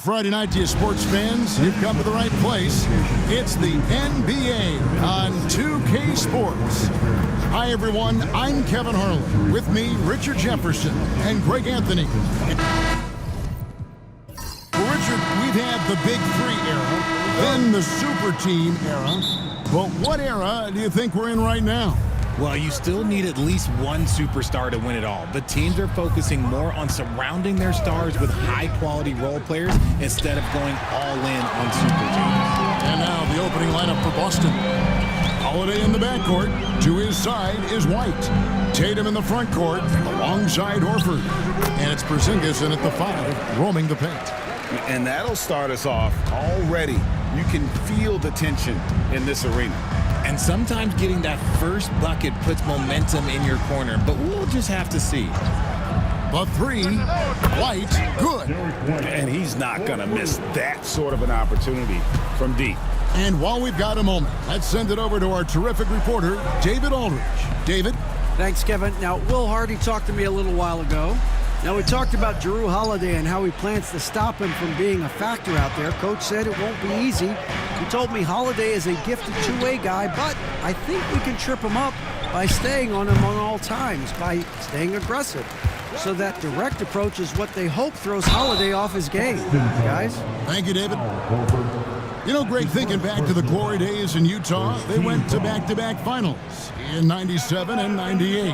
Friday night to you sports fans. You've come to the right place. It's the NBA on 2K Sports. Hi, everyone. I'm Kevin Harlan. With me, Richard Jefferson and Greg Anthony. Well, Richard, we've had the Big Three era, then the Super Team era. But what era do you think we're in right now? Well, you still need at least one superstar to win it all. The teams are focusing more on surrounding their stars with high-quality role players instead of going all in on super teams. And now the opening lineup for Boston. Holiday in the backcourt. To his side is White. Tatum in the front court alongside Horford. And it's Porzingis in at the 5, roaming the paint. And that'll start us off already. You can feel the tension in this arena. And sometimes getting that first bucket puts momentum in your corner, but we'll just have to see. The 3, White, good. And he's not going to miss that sort of an opportunity from deep. And while we've got a moment, let's send it over to our terrific reporter, David Aldridge. David? Thanks, Kevin. Now, Will Hardy talked to me a little while ago. Now, we talked about Jrue Holiday and how he plans to stop him from being a factor out there. Coach said it won't be easy. He told me Holiday is a gifted two-way guy, but I think we can trip him up by staying on him on all times, by staying aggressive. So that direct approach is what they hope throws Holiday off his game. Guys? Thank you, David. You know, Greg, thinking back to the glory days in Utah, they went to back-to-back finals in 97 and 98.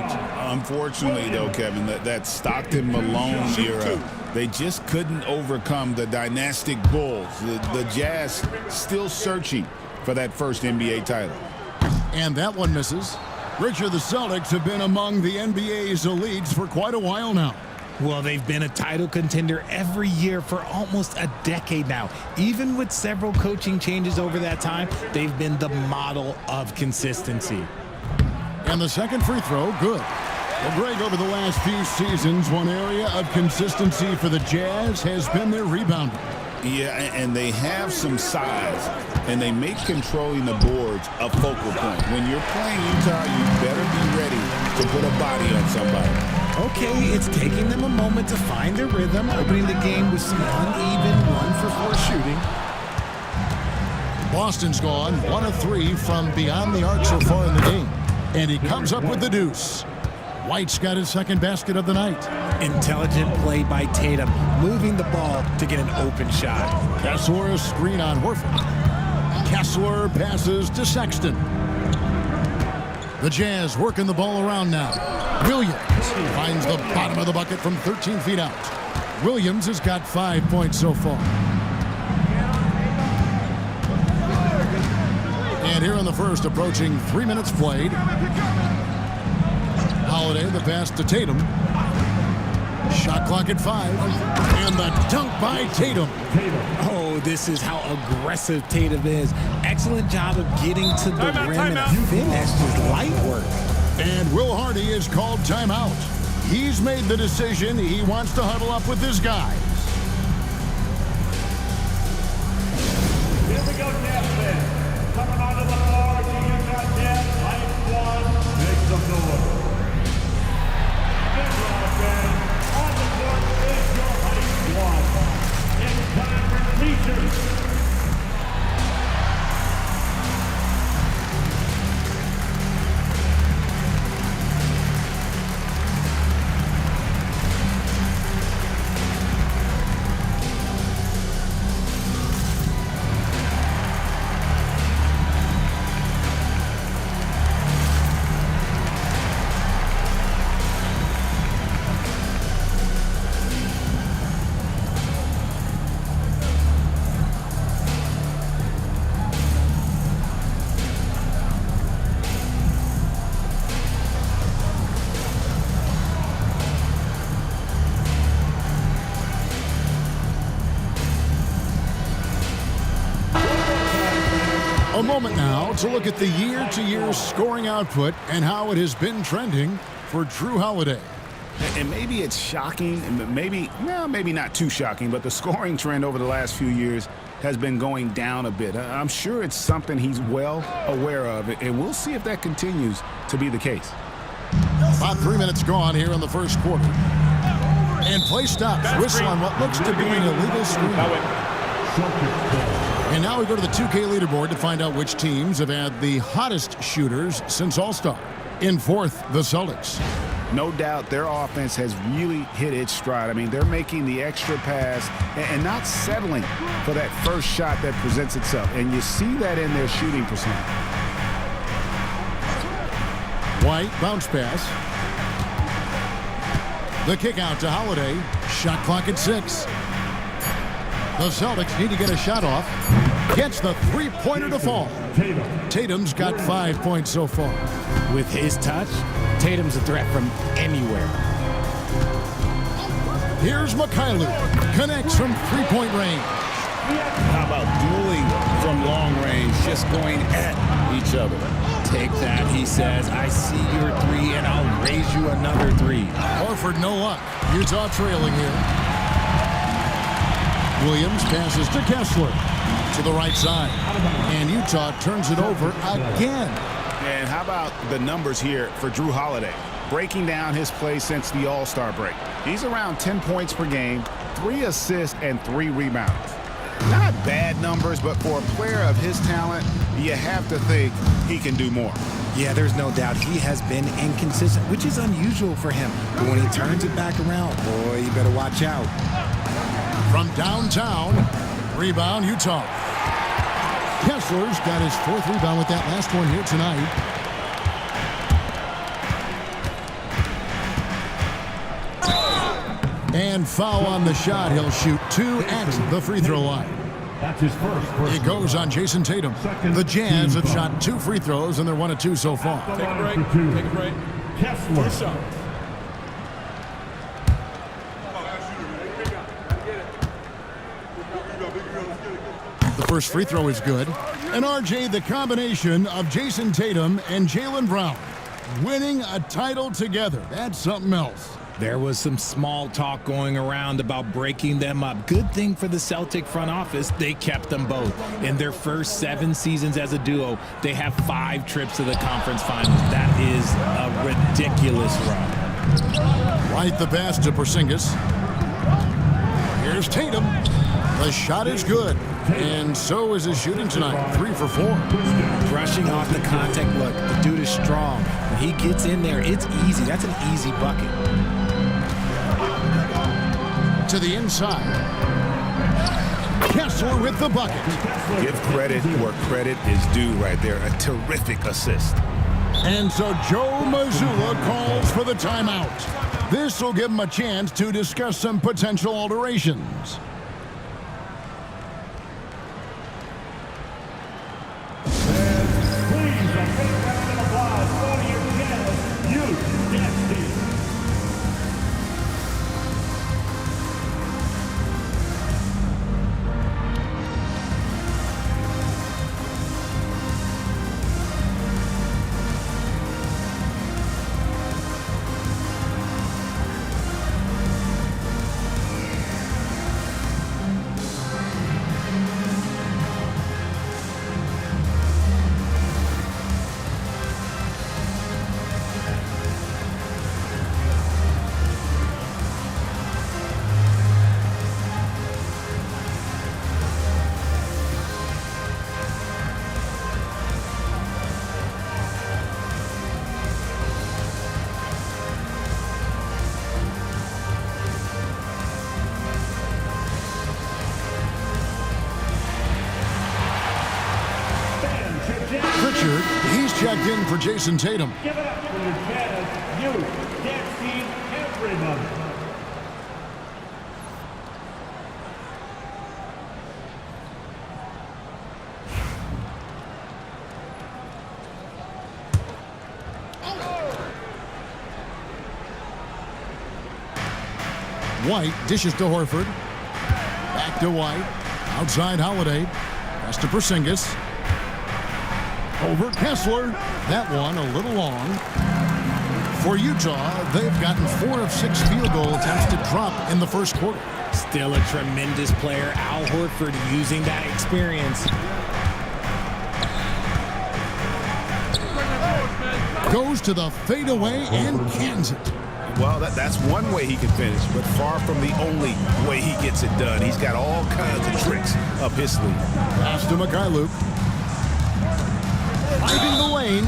Unfortunately, though, Kevin, that Stockton-Malone era, they just couldn't overcome the dynastic Bulls. The Jazz still searching for that first NBA title. And that one misses. Richard, the Celtics have been among the NBA's elites for quite a while now. Well, they've been a title contender every year for almost a decade now. Even with several coaching changes over that time, they've been the model of consistency. And the second free throw, good. Well, Greg, over the last few seasons, one area of consistency for the Jazz has been their rebounding. Yeah, and they have some size, and they make controlling the boards a focal point. When you're playing Utah, you better be ready to put a body on somebody. Okay, it's taking them a moment to find their rhythm, opening the game with some uneven 1-for-4 shooting. Boston's gone 1 of 3 from beyond the arc so far in the game. And he comes up with the deuce. White's got his second basket of the night. Intelligent play by Tatum, moving the ball to get an open shot. Kessler a screen on Horford. Kessler passes to Sexton. The Jazz working the ball around now. Williams finds the bottom of the bucket from 13 feet out. Williams has got 5 points so far. And here in the first, approaching 3 minutes played. Holiday, the pass to Tatum. Shot clock at 5. And the dunk by Tatum. Oh, this is how aggressive Tatum is. Excellent job of getting to the rim and finish just light work. And Will Hardy is called timeout. He's made the decision. He wants to huddle up with his guys. Here we go, Jazz fans. Coming onto the floor, the Utah Jazz, Ice One, make some noise. On the court is your Ice One. It's time for features. A moment now to look at the year-to-year scoring output and how it has been trending for Jrue Holiday. And maybe it's shocking, and maybe not too shocking, but the scoring trend over the last few years has been going down a bit. I'm sure it's something he's well aware of, and we'll see if that continues to be the case. About 3 minutes gone here in the first quarter. And play stops. Whistle on what looks to be an illegal screen. And now we go to the 2K leaderboard to find out which teams have had the hottest shooters since All-Star. In fourth, the Celtics. No doubt their offense has really hit its stride. I mean, they're making the extra pass and not settling for that first shot that presents itself. And you see that in their shooting percentage. White, bounce pass. The kick out to Holiday. Shot clock at 6. The Celtics need to get a shot off. Gets the three-pointer to fall. Tatum's got 5 points so far. With his touch, Tatum's a threat from anywhere. Here's Mikhailuk. Connects from three-point range. How about dueling from long range, just going at each other? Take that, he says. I see your three, and I'll raise you another three. Horford, no luck. Utah trailing here. Williams passes to Kessler to the right side. And Utah turns it over again. And how about the numbers here for Jrue Holiday? Breaking down his play since the All-Star break. He's around 10 points per game, 3 assists, and 3 rebounds. Not bad numbers, but for a player of his talent, you have to think he can do more. Yeah, there's no doubt he has been inconsistent, which is unusual for him. But when he turns it back around, boy, you better watch out. From downtown, rebound Utah. Kessler's got his 4th rebound with that last one here tonight. And foul on the shot. He'll shoot 2 at the free throw line. That's his first. It goes on Jason Tatum. The Jazz have shot 2 free throws, and they're 1 of 2 so far. Take a break. Take a break. Kessler. The first free throw is good. And RJ, the combination of Jason Tatum and Jaylen Brown winning a title together. That's something else. There was some small talk going around about breaking them up. Good thing for the Celtic front office, they kept them both. In their first 7 seasons as a duo, they have 5 trips to the conference finals. That is a ridiculous run. Right the pass to Porzingis. Here's Tatum. The shot is good. And so is his shooting tonight. 3 for 4. Brushing off the contact. Look, the dude is strong. When he gets in there, it's easy. That's an easy bucket. To the inside. Kessler with the bucket. Give credit where credit is due right there. A terrific assist. And so Joe Mazzulla calls for the timeout. This will give him a chance to discuss some potential alterations. He's checked in for Jason Tatum. Give it up for your Jazz youth dance team, everybody. White dishes to Horford. Back to White. Outside Holiday. Pass to Porzingis. Over Kessler. That one a little long. For Utah, they've gotten 4 of 6 field goal attempts to drop in the first quarter. Still a tremendous player. Al Horford using that experience. Goes to the fadeaway and cans it. Well, that's one way he can finish, but far from the only way he gets it done. He's got all kinds of tricks up his sleeve. Pass to Mikhailuk. Finding the lane.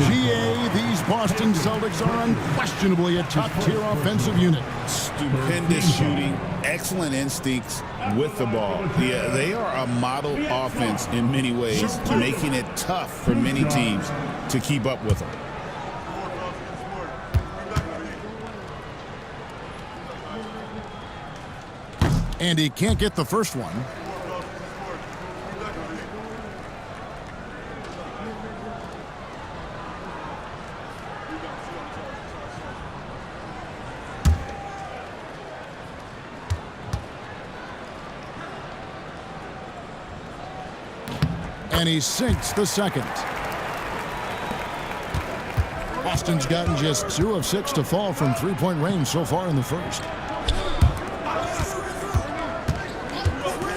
GA, these Boston Celtics are unquestionably a top-tier offensive unit. Stupendous shooting, excellent instincts with the ball. Yeah, they are a model offense in many ways, making it tough for many teams to keep up with them. And he can't get the first one. And he sinks the second. Boston's gotten just 2 of 6 to fall from three-point range so far in the first.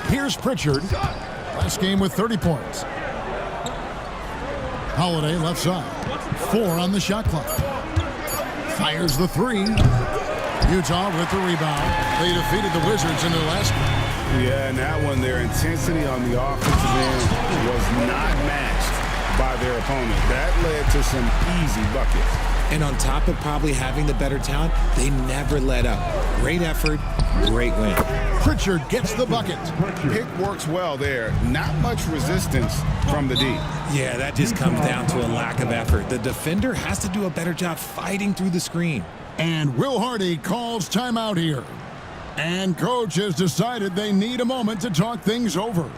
Here's Pritchard. Last game with 30 points. Holiday left side. 4 on the shot clock. Fires the 3. Utah with the rebound. They defeated the Wizards in their last game. Yeah, and that one, their intensity on the offensive end was not matched by their opponent. That led to some easy buckets. And on top of probably having the better talent, they never let up. Great effort, great win. Pritchard gets the bucket. Pick works well there. Not much resistance from the D. Yeah, that just comes down to a lack of effort. The defender has to do a better job fighting through the screen. And Will Hardy calls timeout here. And coach has decided they need a moment to talk things over.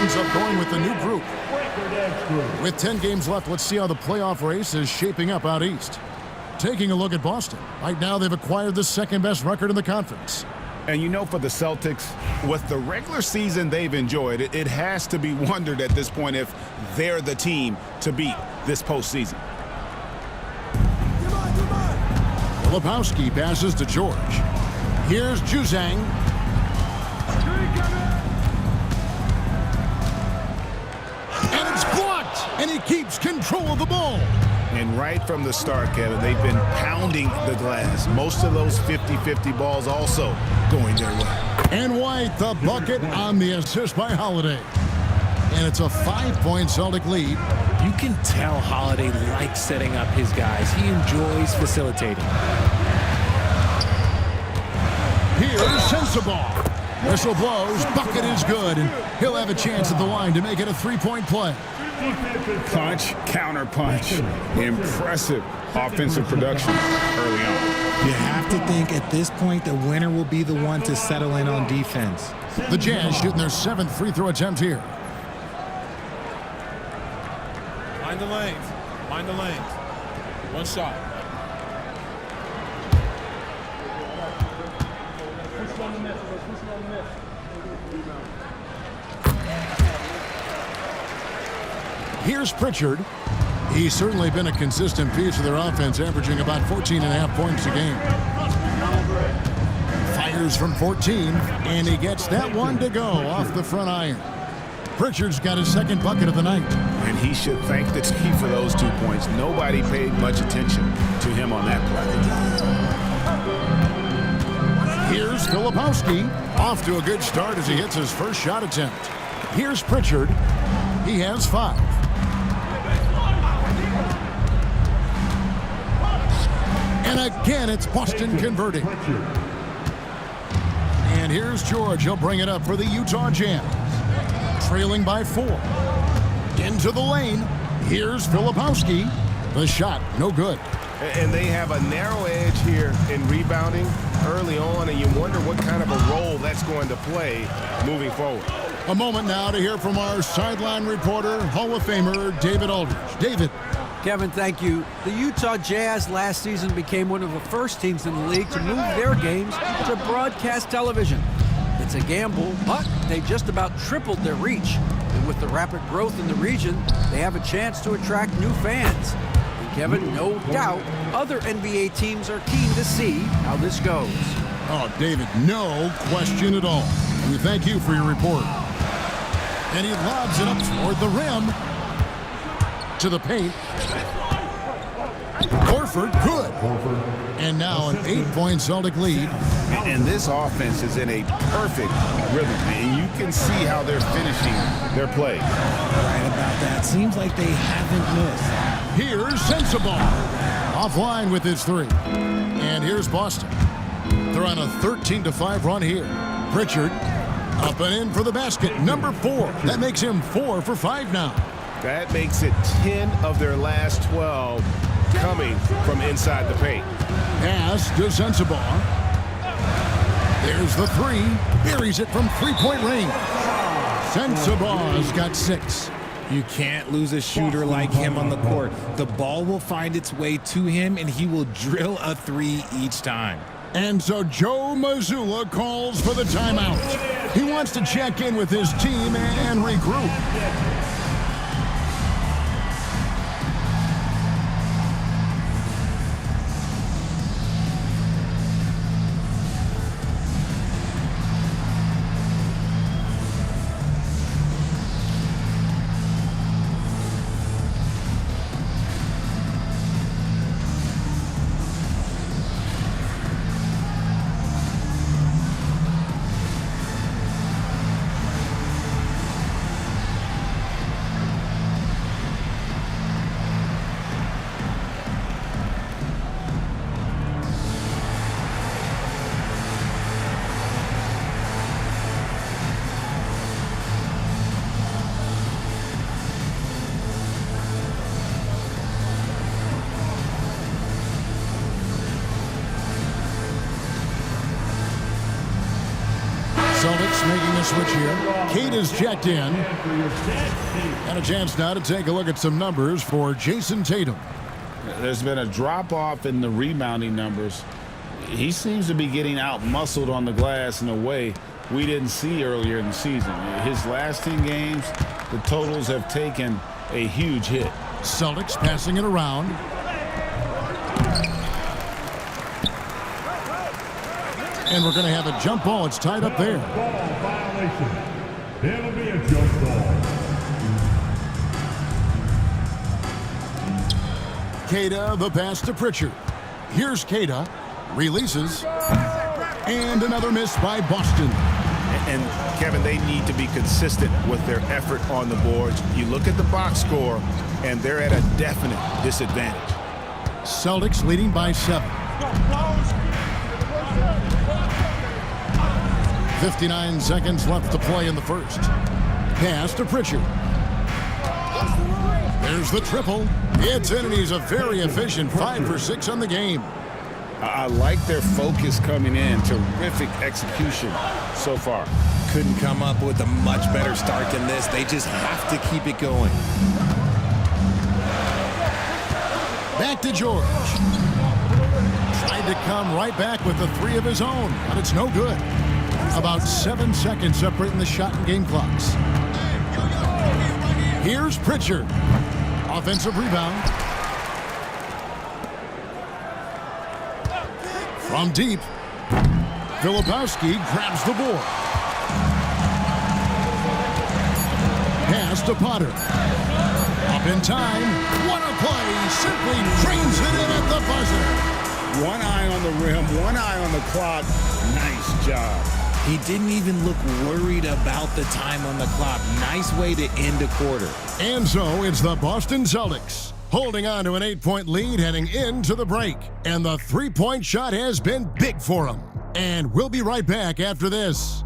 Ends up going with the new group. With 10 games left, let's see how the playoff race is shaping up out east. Taking a look at Boston. Right now, they've acquired the second-best record in the conference. And you know, for the Celtics, with the regular season they've enjoyed, it has to be wondered at this point if they're the team to beat this postseason. Filipowski passes to George. Here's Juzang. And he keeps control of the ball. And right from the start, Kevin, they've been pounding the glass. Most of those 50-50 balls also going their way. And White, the bucket on the assist by Holiday. And it's a 5-point Celtic lead. You can tell Holiday likes setting up his guys. He enjoys facilitating. Here's Sensabaugh. Whistle blows, bucket is good, and he'll have a chance at the line to make it a 3-point play. Punch, counter punch. Impressive offensive production early on. You have to think at this point the winner will be the one to settle in on defense. The Jazz shooting their 7th free throw attempt here. Mind the lanes. Mind the lanes. One shot. Here's Pritchard. He's certainly been a consistent piece of their offense, averaging about 14.5 points a game. Fires from 14, and he gets that one to go off the front iron. Pritchard's got his 2nd bucket of the night. And he should thank the team for those 2 points. Nobody paid much attention to him on that play. Here's Filipowski. Off to a good start as he hits his first shot attempt. Here's Pritchard. He has 5. And again, it's Boston converting. And here's George. He'll bring it up for the Utah Jazz. Trailing by 4. Into the lane. Here's Filipowski. The shot, no good. And they have a narrow edge here in rebounding early on, and you wonder what kind of a role that's going to play moving forward. A moment now to hear from our sideline reporter, Hall of Famer David Aldridge. David. Kevin, thank you. The Utah Jazz last season became one of the first teams in the league to move their games to broadcast television. It's a gamble, but they just about tripled their reach. And with the rapid growth in the region, they have a chance to attract new fans. And Kevin, no doubt, other NBA teams are keen to see how this goes. Oh, David, no question at all. We thank you for your report. And he lobs it up toward the rim. To the paint. Horford, good. And now an 8-point Celtic lead. And this offense is in a perfect rhythm, and you can see how they're finishing their play. Right about that. Seems like they haven't missed. Here's Sensabaugh. Offline with his 3. And here's Boston. They're on a 13-5 run here. Pritchard up and in for the basket. Number 4. That makes him 4 for 5 now. That makes it 10 of their last 12 coming from inside the paint. Pass to Sensabaugh. There's the 3. Buries it from 3-point range. Sensabaugh's got 6. You can't lose a shooter like him on the court. The ball will find its way to him, and he will drill a 3 each time. And so Joe Mazzulla calls for the timeout. He wants to check in with his team and regroup. Celtics making a switch here. Kate is checked in. And a chance now to take a look at some numbers for Jason Tatum. There's been a drop-off in the rebounding numbers. He seems to be getting out-muscled on the glass in a way we didn't see earlier in the season. His last 10 games, the totals have taken a huge hit. Celtics passing it around. And we're going to have a jump ball. It's tied up there. Ball violation. It'll be a jump ball. Queta, the pass to Pritchard. Here's Queta. Releases. And another miss by Boston. And, Kevin, they need to be consistent with their effort on the boards. You look at the box score, and they're at a definite disadvantage. Celtics leading by 7. 59 seconds left to play in the first. Pass to Pritchard. There's the triple. It's in, and he's a very efficient 5 for 6 on the game. I like their focus coming in. Terrific execution so far. Couldn't come up with a much better start than this. They just have to keep it going. Back to George. Tried to come right back with the 3 of his own, but it's no good. About 7 seconds separating the shot and game clocks. Here's Pritchard. Offensive rebound. From deep, Filipowski grabs the board. Pass to Potter. Up in time. What a play. Simply drains it in at the buzzer. One eye on the rim, one eye on the clock. Nice job. He didn't even look worried about the time on the clock. Nice way to end a quarter. And so it's the Boston Celtics holding on to an 8-point lead heading into the break. And the three-point shot has been big for him. And we'll be right back after this.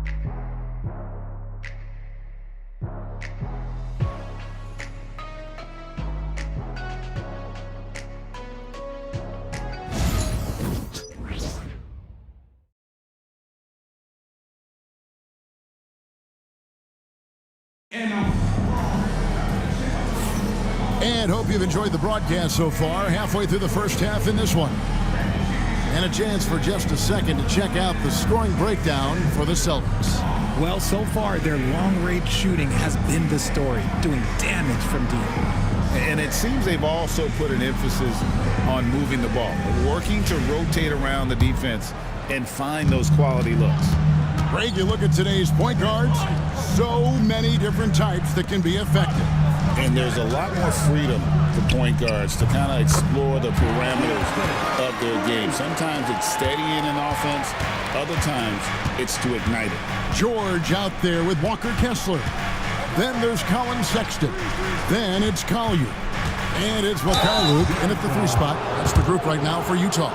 And hope you've enjoyed the broadcast so far. Halfway through the first half in this one. And a chance for just a second to check out the scoring breakdown for the Celtics. Well, so far, their long-range shooting has been the story, doing damage from deep. And it seems they've also put an emphasis on moving the ball, working to rotate around the defense and find those quality looks. Greg, you look at today's point guards, so many different types that can be effective. And there's a lot more freedom for point guards to kind of explore the parameters of their game. Sometimes it's steadying an offense. Other times it's to ignite it. George out there with Walker Kessler. Then there's Colin Sexton. Then it's Collier. And it's Mikhailuk in at the 3 spot. That's the group right now for Utah.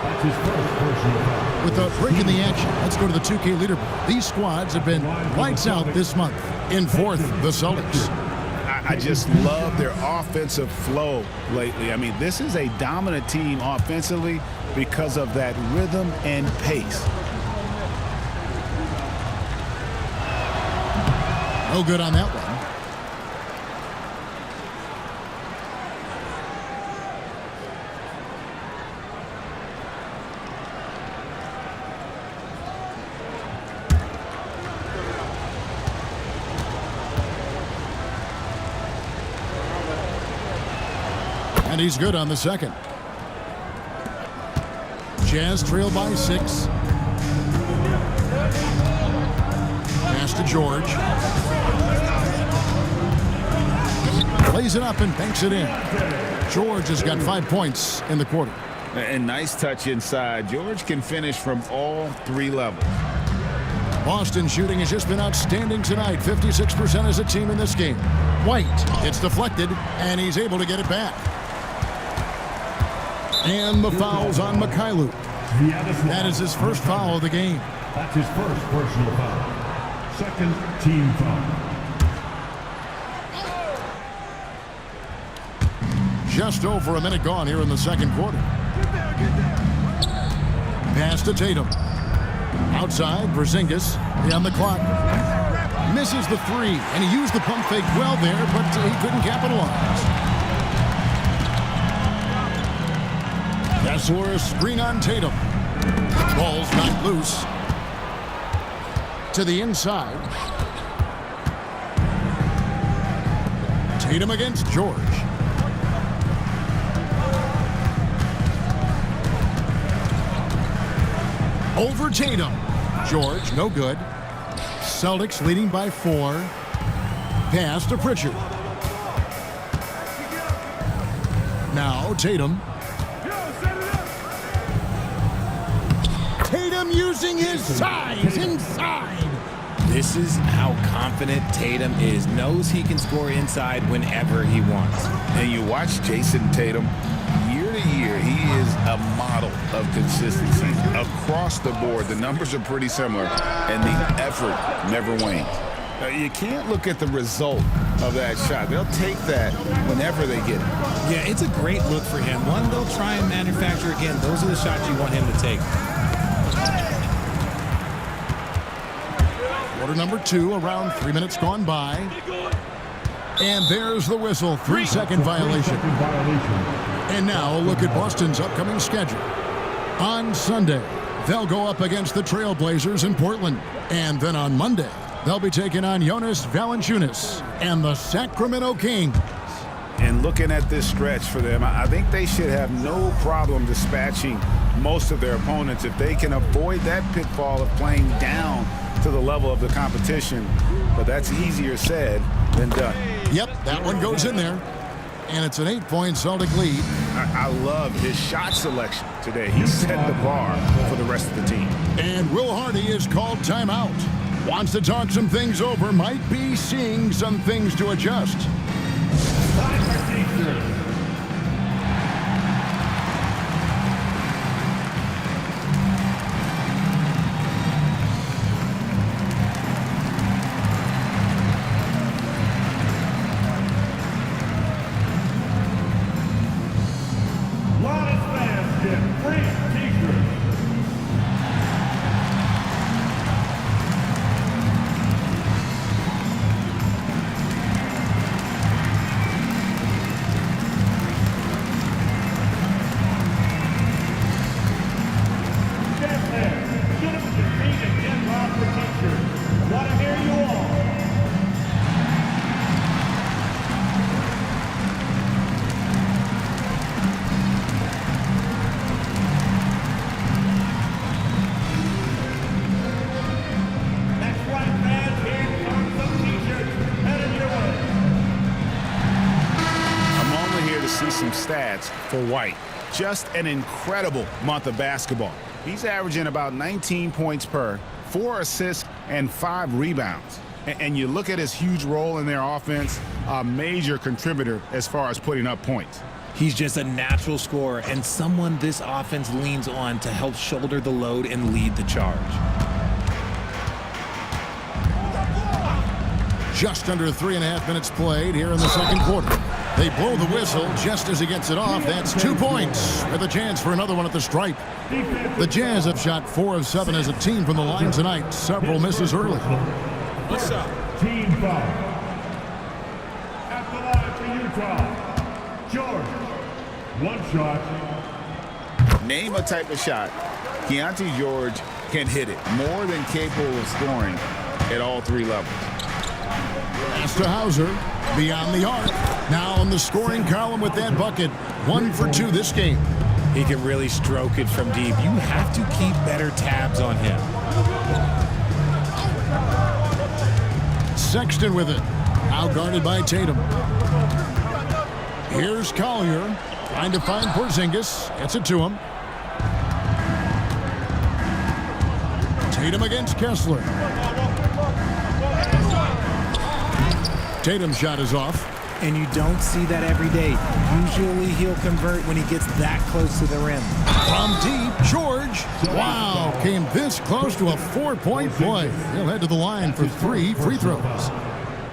With a break in the action, let's go to the 2K leaderboard. These squads have been lights out this month. In fourth, the Celtics. I just love their offensive flow lately. I mean, this is a dominant team offensively because of that rhythm and pace. No good on that one. And he's good on the second. Jazz trail by 6. Pass to George. Plays it up and banks it in. George has got 5 points in the quarter. And nice touch inside. George can finish from all 3 levels. Boston shooting has just been outstanding tonight. 56% as a team in this game. White, it's deflected, and he's able to get it back. And the foul's on Mikhailuk. That is his first foul of the game. That's his first personal foul. Second team foul. Just over a minute gone here in the second quarter. Pass to Tatum. Outside, Porzingis on the clock. Misses the 3, and he used the pump fake well there, but he couldn't capitalize. Kessler, screen on Tatum. Ball's knocked loose. To the inside. Tatum against George. Over Tatum. George, no good. Celtics leading by 4. Pass to Pritchard. Now Tatum. Tatum using his size inside. This is how confident Tatum is. Knows he can score inside whenever he wants. And you watch Jason Tatum, year to year, he is a model of consistency. Across the board, the numbers are pretty similar, and the effort never wanes. You can't look at the result of that shot. They'll take that whenever they get it. Yeah, it's a great look for him. One they'll try and manufacture again. Those are the shots you want him to take. Quarter number 2, around 3 minutes gone by. And there's the whistle, 3-second violation. And now a look at Boston's upcoming schedule. On Sunday, they'll go up against the Trailblazers in Portland. And then on Monday, they'll be taking on Jonas Valanciunas and the Sacramento Kings. And looking at this stretch for them, I think they should have no problem dispatching most of their opponents if they can avoid that pitfall of playing down to the level of the competition. But that's easier said than done. Yep, that one goes in there. And it's an 8-point Celtic lead. I love his shot selection today. He set the bar for the rest of the team. And Will Hardy is called timeout. Wants to talk some things over. Might be seeing some things to adjust. minutes for White. Just an incredible month of basketball. He's averaging about 19 points per, 4 assists, and 5 rebounds. And you look at his huge role in their offense, a major contributor as far as putting up points. He's just a natural scorer and someone this offense leans on to help shoulder the load and lead the charge. Just under 3.5 minutes played here in the second quarter. They blow the whistle just as he gets it off. That's 2 points with a chance for another one at the stripe. The Jazz have shot 4 of 7 as a team from the line tonight. Several misses early. What's up? Team foul. At the line for Utah, George. 1 shot. Name a type of shot Keontae George can hit it. More than capable of scoring at all 3 levels. Pass to Hauser. Beyond the arc. Now on the scoring column with that bucket. 1 for 2 this game. He can really stroke it from deep. You have to keep better tabs on him. Sexton with it. Out guarded by Tatum. Here's Collier. Trying to find Porzingis. Gets it to him. Tatum against Kessler. Tatum's shot is off. And you don't see that every day. Usually he'll convert when he gets that close to the rim. From deep, George. Wow, came this close to a 4-point play. He'll head to the line for 3 free throws.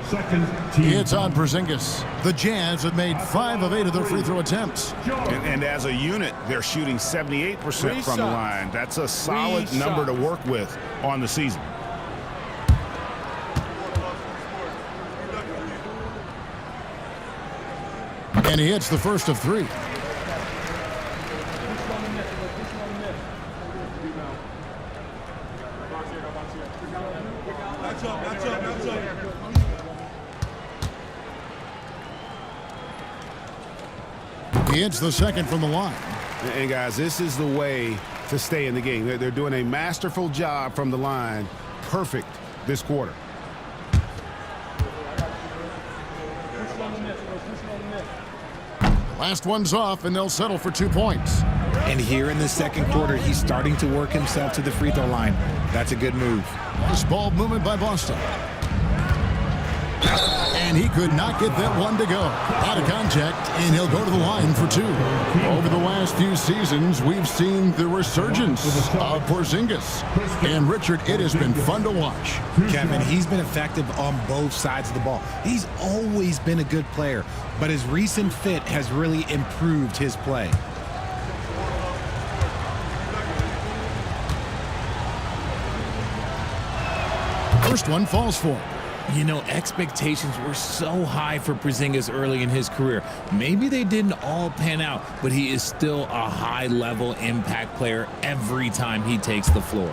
Second team. It's on Porzingis. The Jazz have made 5 of 8 of their free throw attempts. And as a unit, they're shooting 78% from the line. That's a solid number to work with on the season. And he hits the first of 3. He hits the second from the line. And guys, this is the way to stay in the game. They're doing a masterful job from the line. Perfect this quarter. Last one's off, and they'll settle for 2 points. And here in the second quarter, he's starting to work himself to the free throw line. That's a good move. Nice ball movement by Boston. And he could not get that one to go. Out of contact, and he'll go to the line for 2. Over the last few seasons, we've seen the resurgence of Porzingis. And Richard, it has been fun to watch. Kevin, he's been effective on both sides of the ball. He's always been a good player, but his recent fit has really improved his play. First one falls for him. You know, expectations were so high for Porzingis early in his career. Maybe they didn't all pan out, but he is still a high-level impact player every time he takes the floor.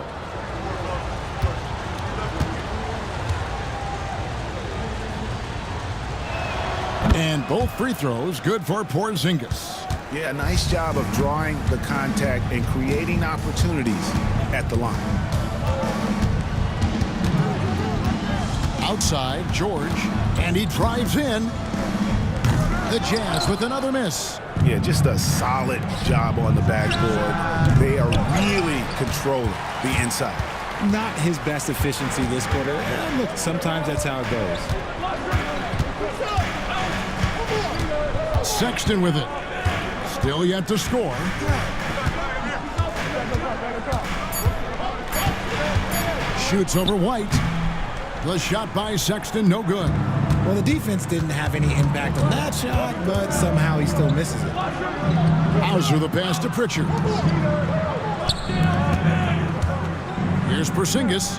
And both free throws good for Porzingis. Yeah, nice job of drawing the contact and creating opportunities at the line. Outside, George, and he drives in. The Jazz with another miss. Yeah, just a solid job on the backboard. They are really controlling the inside. Not his best efficiency this quarter. Look, sometimes that's how it goes. Sexton with it. Still yet to score. Shoots over White. The shot by Sexton, no good. Well, the defense didn't have any impact on that shot, but somehow he still misses it. Hauser the pass to Pritchard. Here's Porzingis.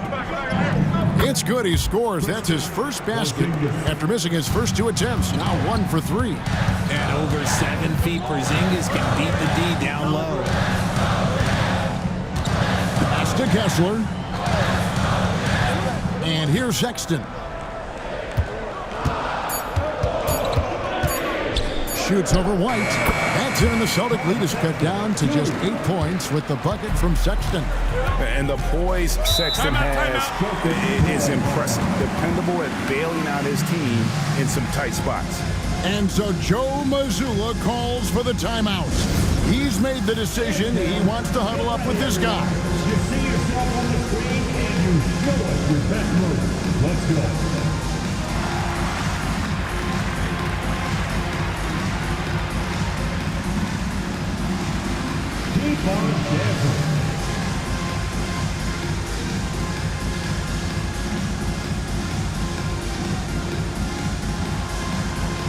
It's good, he scores. That's his first basket after missing his first 2 attempts. Now 1 for 3. At over 7 feet, Porzingis can beat the D down low. Pass to Kessler. And here's Sexton. Shoots over White. That's it, and the Celtic lead is cut down to just 8 points with the bucket from Sexton. And the poise Sexton has is impressive. Dependable at bailing out his team in some tight spots. And so Joe Mazzulla calls for the timeout. He's made the decision. He wants to huddle up with this guy. You see yourself on the screen and you show us your best move. Let's go. Keep on dancing.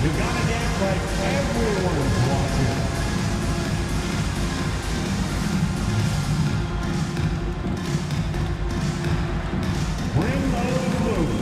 You gotta dance like everyone's watching. Bring those moves.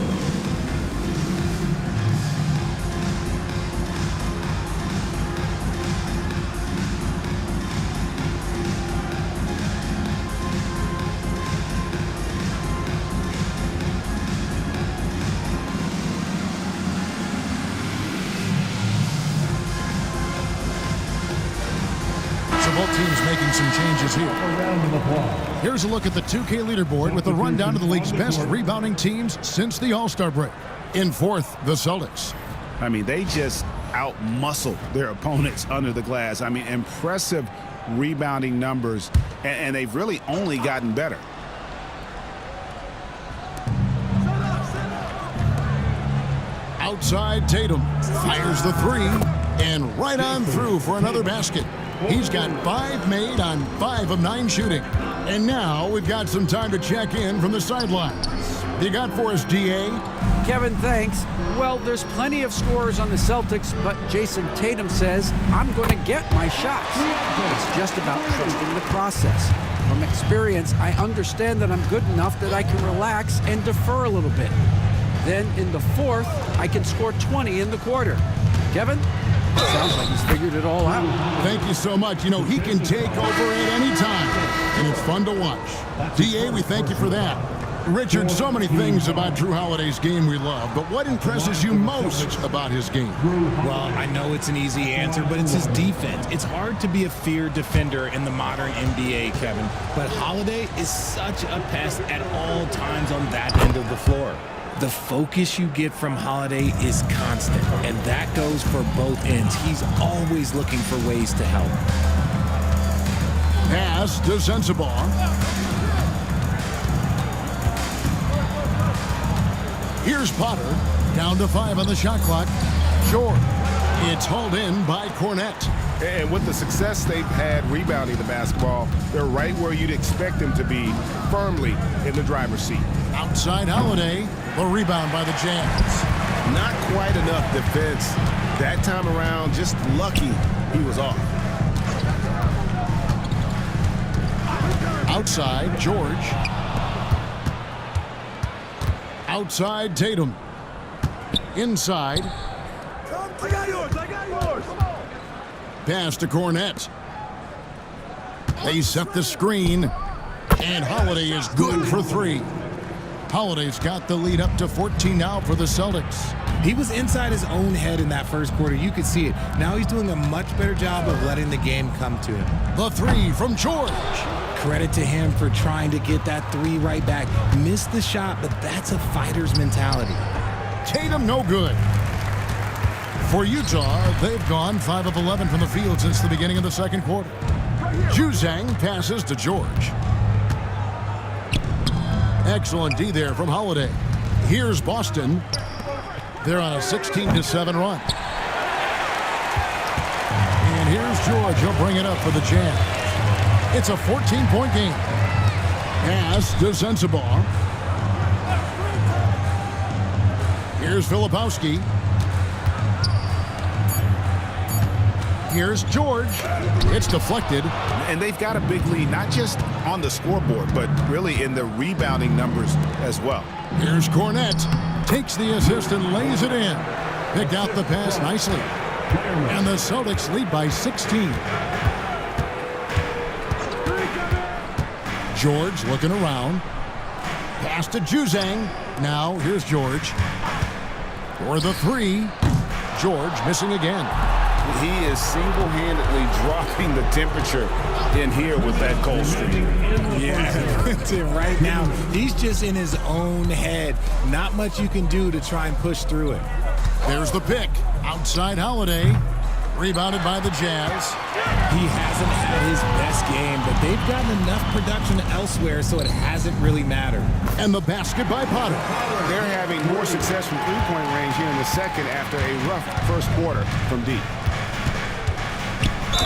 Both teams making some changes here. A round of applause. Here's a look at the 2K leaderboard with a rundown of the league's best rebounding teams since the All-Star break. In fourth, the Celtics. I mean, they just out-muscle their opponents under the glass. I mean, impressive rebounding numbers, and they've really only gotten better. Outside, Tatum fires the three, and right on through for another basket. He's got 5 made on 5 of 9 shooting. And now we've got some time to check in from the sidelines. You got for us, DA? Kevin, thanks. Well, there's plenty of scorers on the Celtics, but Jason Tatum says, I'm going to get my shots. It's just about trusting the process. From experience, I understand that I'm good enough that I can relax and defer a little bit. Then in the fourth, I can score 20 in the quarter. Kevin? Sounds like he's figured it all out. Thank you so much. You know, he can take over at any time, and it's fun to watch. DA, we thank you for that. Richard, so many things about Jrue Holiday's game we love, but what impresses you most about his game? Well, I know it's an easy answer, but it's his defense. It's hard to be a feared defender in the modern NBA, Kevin, but Holiday is such a pest at all times on that end of the floor. The focus you get from Holiday is constant, and that goes for both ends. He's always looking for ways to help. Pass to Sensabaugh. Here's Potter, down to 5 on the shot clock. Short. It's hauled in by Cornette. And with the success they've had rebounding the basketball, they're right where you'd expect them to be, firmly in the driver's seat. Outside Holiday, the rebound by the Jazz. Not quite enough defense. That time around, just lucky he was off. Outside, George. Outside, Tatum. Inside. I got yours. I got yours. Pass to Cornette. They set the screen, and Holiday is good for 3. Holiday's got the lead up to 14 now for the Celtics. He was inside his own head in that first quarter. You could see it. Now he's doing a much better job of letting the game come to him. The 3 from George. Credit to him for trying to get that 3 right back. Missed the shot, but that's a fighter's mentality. Tatum, no good. For Utah, they've gone 5 of 11 from the field since the beginning of the second quarter. Juzang passes to George. Excellent D there from Holiday. Here's Boston. They're on a 16-7 run. And here's George. He'll bring it up for the Jazz. It's a 14-point game. Pass to Sensabaugh. Here's Filipowski. Here's George. It's deflected. And they've got a big lead, not just on the scoreboard, but really in the rebounding numbers as well. Here's Cornette. Takes the assist and lays it in. Picked out the pass nicely. And the Celtics lead by 16. George looking around. Pass to Juzang. Now here's George. For the 3. George missing again. He is single-handedly dropping the temperature in here with that cold streak. Yeah, right now, he's just in his own head. Not much you can do to try and push through it. There's the pick. Outside Holiday. Rebounded by the Jazz. He hasn't had his best game, but they've gotten enough production elsewhere, so it hasn't really mattered. And the basket by Potter. They're having more success from three-point range here in the second after a rough first quarter from deep.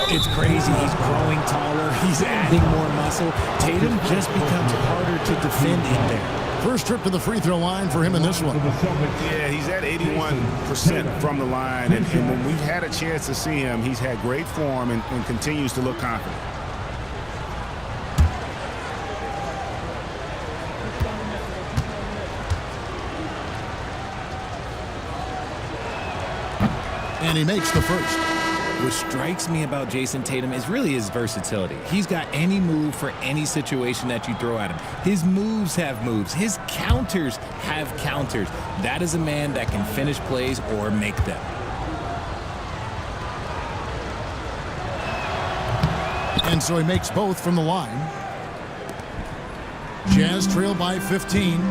It's crazy. He's growing taller. He's adding more muscle. Tatum just becomes harder to defend in there. First trip to the free throw line for him in this one. Yeah, he's at 81% from the line, and when we've had a chance to see him, he's had great form and continues to look confident. And he makes the first. What strikes me about Jason Tatum is really his versatility. He's got any move for any situation that you throw at him. His moves have moves. His counters have counters. That is a man that can finish plays or make them. And so he makes both from the line. Jazz trail by 15.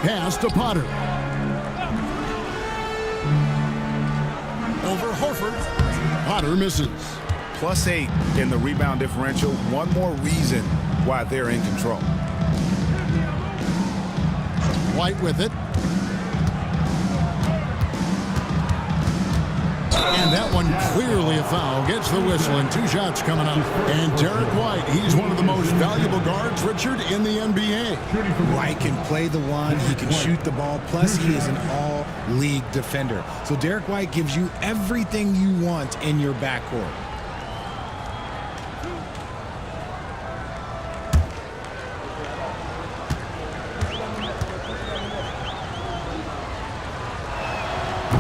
Pass to Potter. Over Horford. Potter misses. +8 in the rebound differential. One more reason why they're in control. White with it. And that one clearly a foul. Gets the whistle and 2 shots coming up. And Derek White, he's one of the most valuable guards, Richard, in the NBA. White can play the one, he can shoot the ball, plus he is an all-league defender. So Derek White gives you everything you want in your backcourt.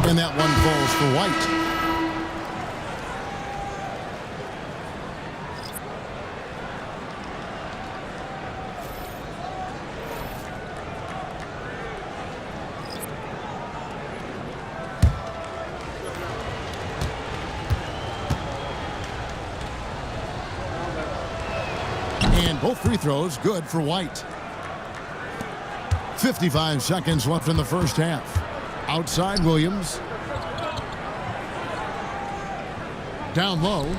And that one falls for White. And both free throws good for White. 55 seconds left in the first half. Outside Williams. Down low.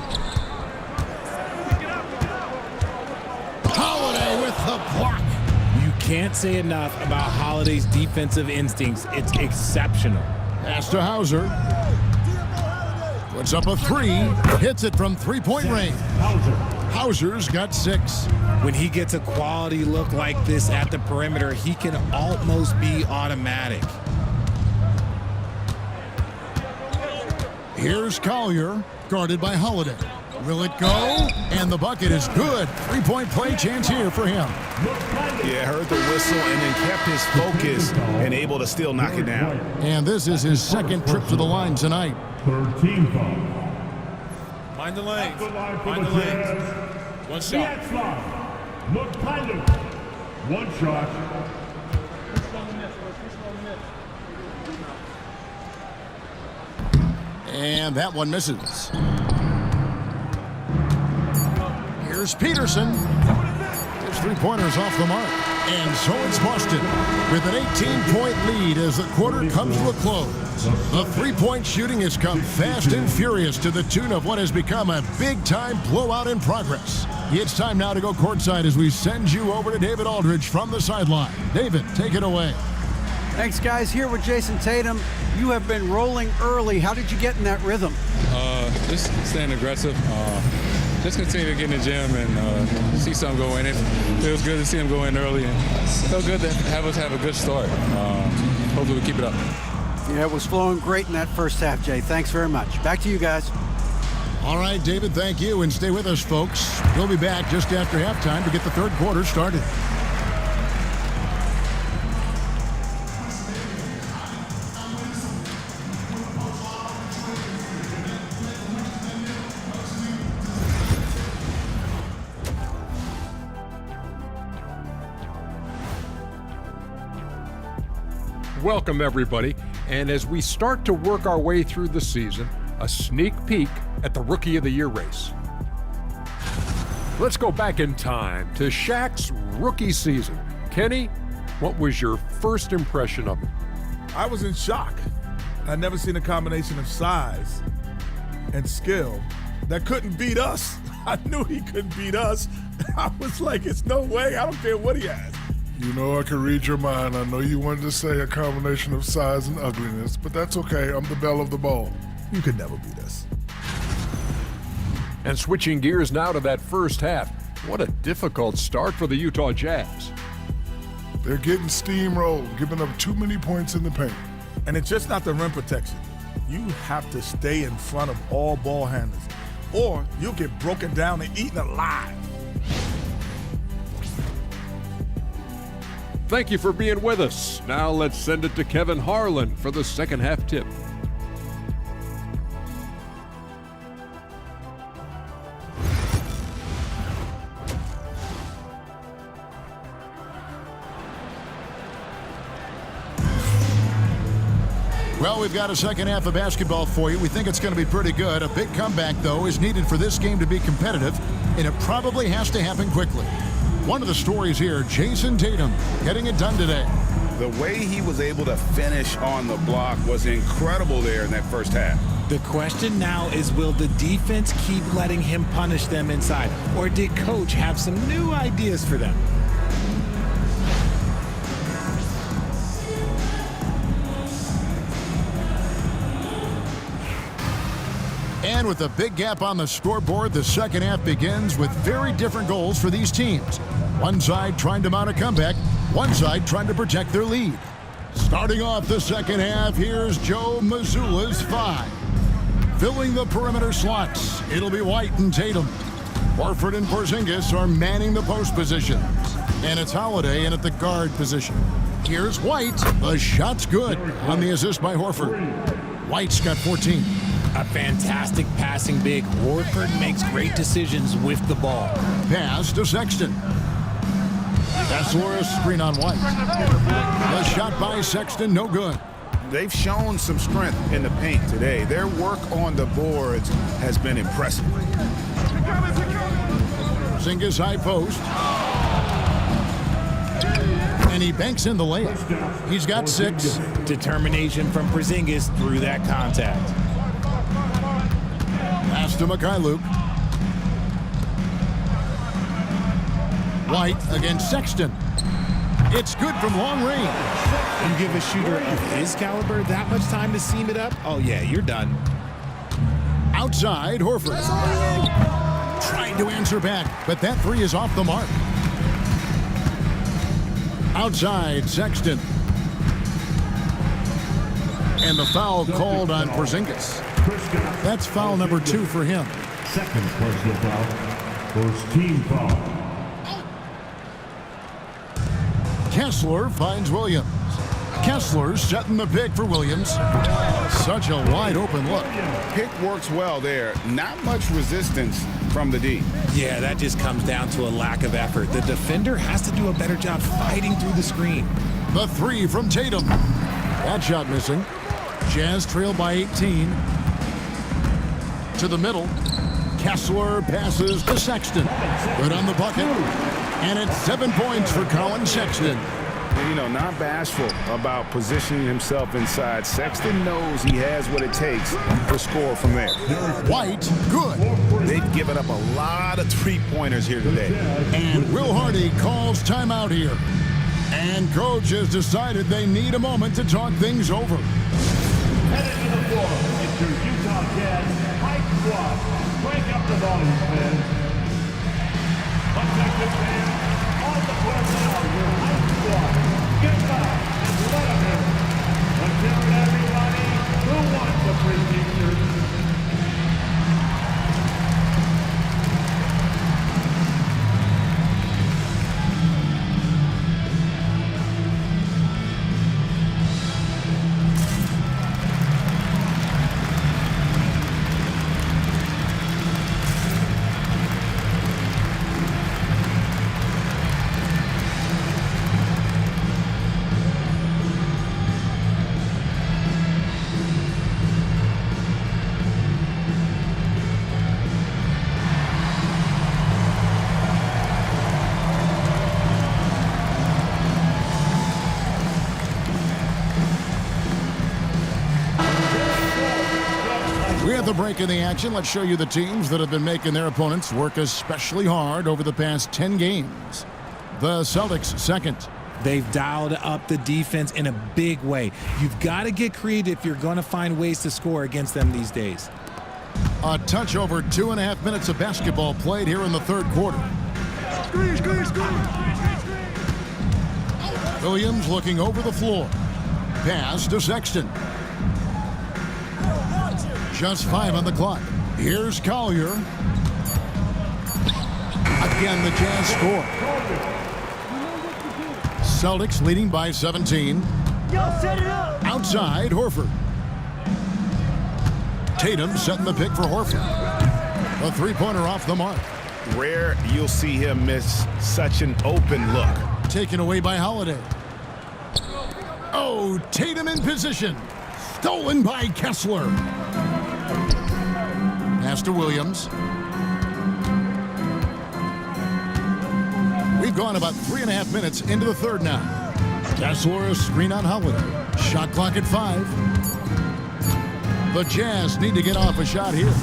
Holiday with the block. You can't say enough about Holiday's defensive instincts. It's exceptional. Pass to Hauser. Puts up a 3. Hits it from three-point range. Hauser's got 6. When he gets a quality look like this at the perimeter, he can almost be automatic. Here's Collier, guarded by Holiday. Will it go? And the bucket is good. Three-point play chance here for him. Yeah, heard the whistle and then kept his focus and able to still knock it down. And this is his second trip to the line tonight. 13 foul. Mind the lanes. Mind the lanes. One shot. Look, Tyler. One shot. And that one misses. Here's Peterson. His three-pointers off the mark. And so it's Boston with an 18-point lead as the quarter comes to a close. The three-point shooting has come fast and furious to the tune of what has become a big-time blowout in progress. It's time now to go courtside as we send you over to David Aldridge from the sideline. David, take it away. Thanks, guys. Here with Jason Tatum. You have been rolling early. How did you get in that rhythm? Just staying aggressive. Just continue to get in the gym and see something go in. It feels good to see him go in early, and it feels good to have us have a good start. Hopefully we keep it up. Yeah, it was flowing great in that first half, Jay. Thanks very much. Back to you guys. All right, David, thank you. And stay with us, folks. We'll be back just after halftime to get the third quarter started. Welcome, everybody. And as we start to work our way through the season, a sneak peek at the Rookie of the Year race. Let's go back in time to Shaq's rookie season. Kenny, what was your first impression of him? I was in shock. I'd never seen a combination of size and skill that couldn't beat us. I knew he couldn't beat us. I was like, it's no way. I don't care what he has. You know I can read your mind. I know you wanted to say a combination of size and ugliness, but that's okay. I'm the belle of the ball. You could never beat us. And switching gears now to that first half. What a difficult start for the Utah Jazz. They're getting steamrolled, giving up too many points in the paint. And it's just not the rim protection. You have to stay in front of all ball handlers, or you'll get broken down and eaten alive. Thank you for being with us. Now let's send it to Kevin Harlan for the second half tip. Well, we've got a second half of basketball for you. We think it's going to be pretty good. A big comeback, though, is needed for this game to be competitive, and it probably has to happen quickly. One of the stories here, Jason Tatum getting it done today. The way he was able to finish on the block was incredible there in that first half. The question now is, will the defense keep letting him punish them inside, or did Coach have some new ideas for them? And with a big gap on the scoreboard, the second half begins with very different goals for these teams. One side trying to mount a comeback, one side trying to protect their lead. Starting off the second half, here's Joe Mazzulla's 5. Filling the perimeter slots, it'll be White and Tatum. Horford and Porzingis are manning the post positions. And it's Holiday in at the guard position. Here's White. The shot's good on the assist by Horford. White's got 14. A fantastic passing big. Horford makes great decisions with the ball. Pass to Sexton. Kessler, a screen on White. The shot by Sexton, no good. They've shown some strength in the paint today. Their work on the boards has been impressive. Porzingis high post. And he banks in the layup. He's got 6. Determination from Porzingis through that contact. Pass to Mikhailuk. White against Sexton. It's good from long range. You give a shooter of his caliber that much time to seam it up? Oh, yeah, you're done. Outside, Horford. Trying to answer back, but that 3 is off the mark. Outside, Sexton. And the foul called on Porzingis. That's foul number 2 for him. Second personal foul. First team foul. Kessler finds Williams. Kessler's setting the pick for Williams. Such a wide open look. Pick works well there. Not much resistance from the D. Yeah, that just comes down to a lack of effort. The defender has to do a better job fighting through the screen. The 3 from Tatum. That shot missing. Jazz trail by 18. To the middle. Kessler passes to Sexton. Good on the bucket. And it's 7 points for Colin Sexton. You know, not bashful about positioning himself inside. Sexton knows he has what it takes to score from there. White, good. They've given up a lot of three-pointers here today. And Will Hardy calls timeout here. And Coach has decided they need a moment to talk things over. Headed to the floor, it's your Utah Jazz Hype Squad. Crank up the volume, fans. Objective fans, on the floor now, your Hype Squad. Get back and let them in. Let's hear it, everybody who wants a free t-shirt. With a break in the action, let's show you the teams that have been making their opponents work especially hard over the past 10 games. The Celtics second. They've dialed up the defense in a big way. You've got to get creative if you're going to find ways to score against them these days. A touch over 2.5 minutes of basketball played here in the third quarter. Williams looking over the floor. Pass to Sexton. Just 5 on the clock. Here's Collier. Again, the Jazz score. Celtics leading by 17. Outside, Horford. Tatum setting the pick for Horford. A three-pointer off the mark. Rare you'll see him miss such an open look. Taken away by Holiday. Oh, Tatum in position. Stolen by Kessler. Pass to Williams. We've gone about 3.5 minutes into the third now. Kessler, a screen on Holiday. Shot clock at 5. The Jazz need to get off a shot here.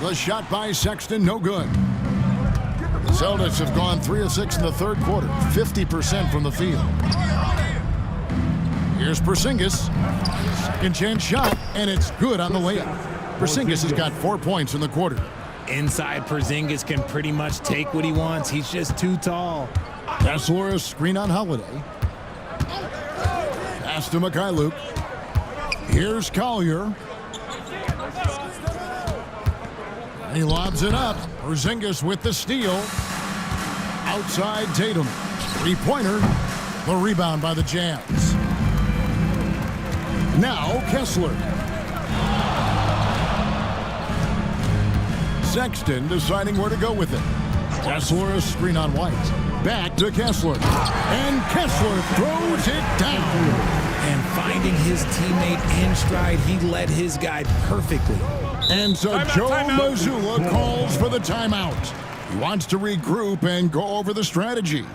The shot by Sexton, no good. The Celtics have gone 3 of 6 in the third quarter, 50% from the field. Here's Porzingis. Second chance shot, and it's good on the layup. Porzingis has got 4 points in the quarter. Inside, Porzingis can pretty much take what he wants. He's just too tall. Kessler, a screen on Holiday. Pass to Mikhailuk. Here's Collier. And he lobs it up. Porzingis with the steal. Outside Tatum. Three-pointer. The rebound by the Jazz. Now Kessler. Sexton deciding where to go with it. Kessler, a screen on White. Back to Kessler. And Kessler throws it down. And finding his teammate in stride, he led his guy perfectly. And so Joe Mazzulla calls for the timeout. He wants to regroup and go over the strategy.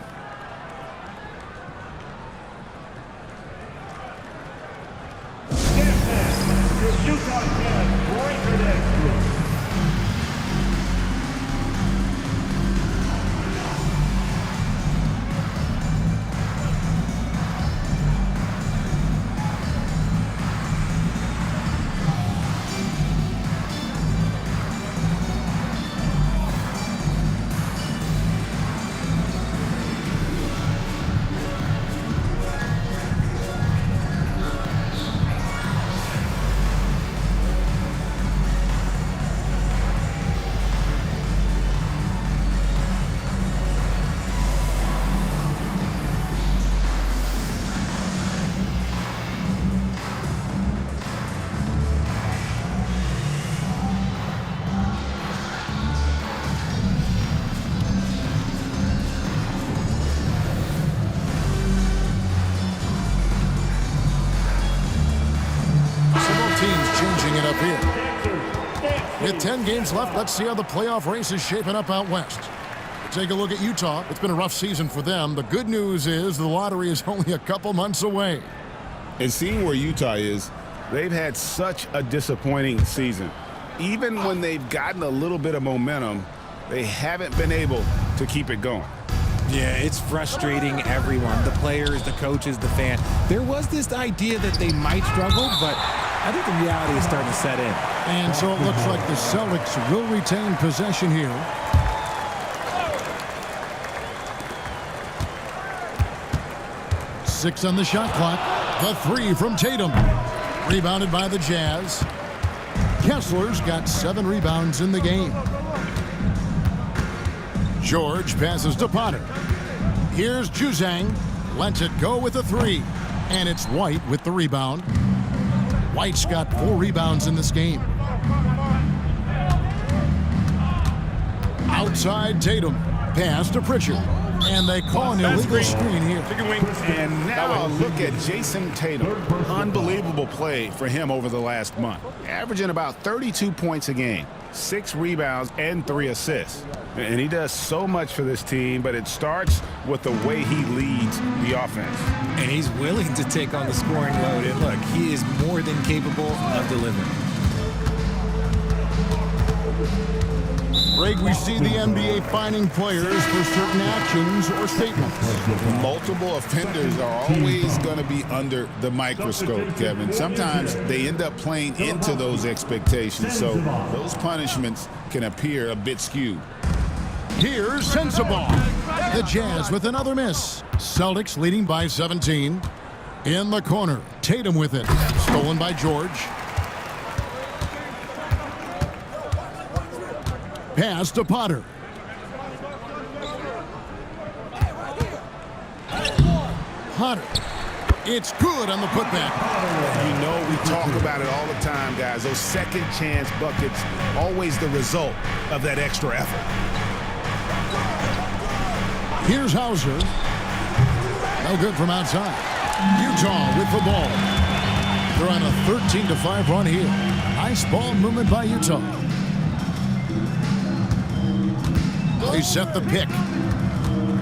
With 10 games left, let's see how the playoff race is shaping up out west. Take a look at Utah. It's been a rough season for them. The good news is the lottery is only a couple months away. And seeing where Utah is, They've had such a disappointing season. Even when they've gotten a little bit of momentum, they haven't been able to keep it going. Yeah, it's frustrating everyone, the players, the coaches, the fan. There was this idea that they might struggle, but I think the reality is starting to set in. And so it looks like the Celtics will retain possession here. Six on the shot clock. The three from Tatum. Rebounded by the Jazz. Kessler's got 7 rebounds in the game. George passes to Potter. Here's Juzang. Lets it go with a 3. And it's White with the rebound. White's got 4 rebounds in this game. Outside Tatum. Pass to Pritchard. And they call an illegal screen here. And now look at Jason Tatum. Unbelievable play for him over the last month. Averaging about 32 points a game, 6 rebounds, and 3 assists. And he does so much for this team, but it starts with the way he leads the offense. And he's willing to take on the scoring load. And look, he is more than capable of delivering. Greg, we see the NBA fining players for certain actions or statements. Multiple offenders are always going to be under the microscope, Kevin. Sometimes they end up playing into those expectations, so those punishments can appear a bit skewed. Here's Sensabaugh. The Jazz with another miss. Celtics leading by 17. In the corner, Tatum with it. Stolen by George. Pass to Potter. Potter. It's good on the putback. You know we talk about it all the time, guys. Those second chance buckets, always the result of that extra effort. Here's Hauser. No good from outside. Utah with the ball. They're on a 13-5 run here. Nice ball movement by Utah. They set the pick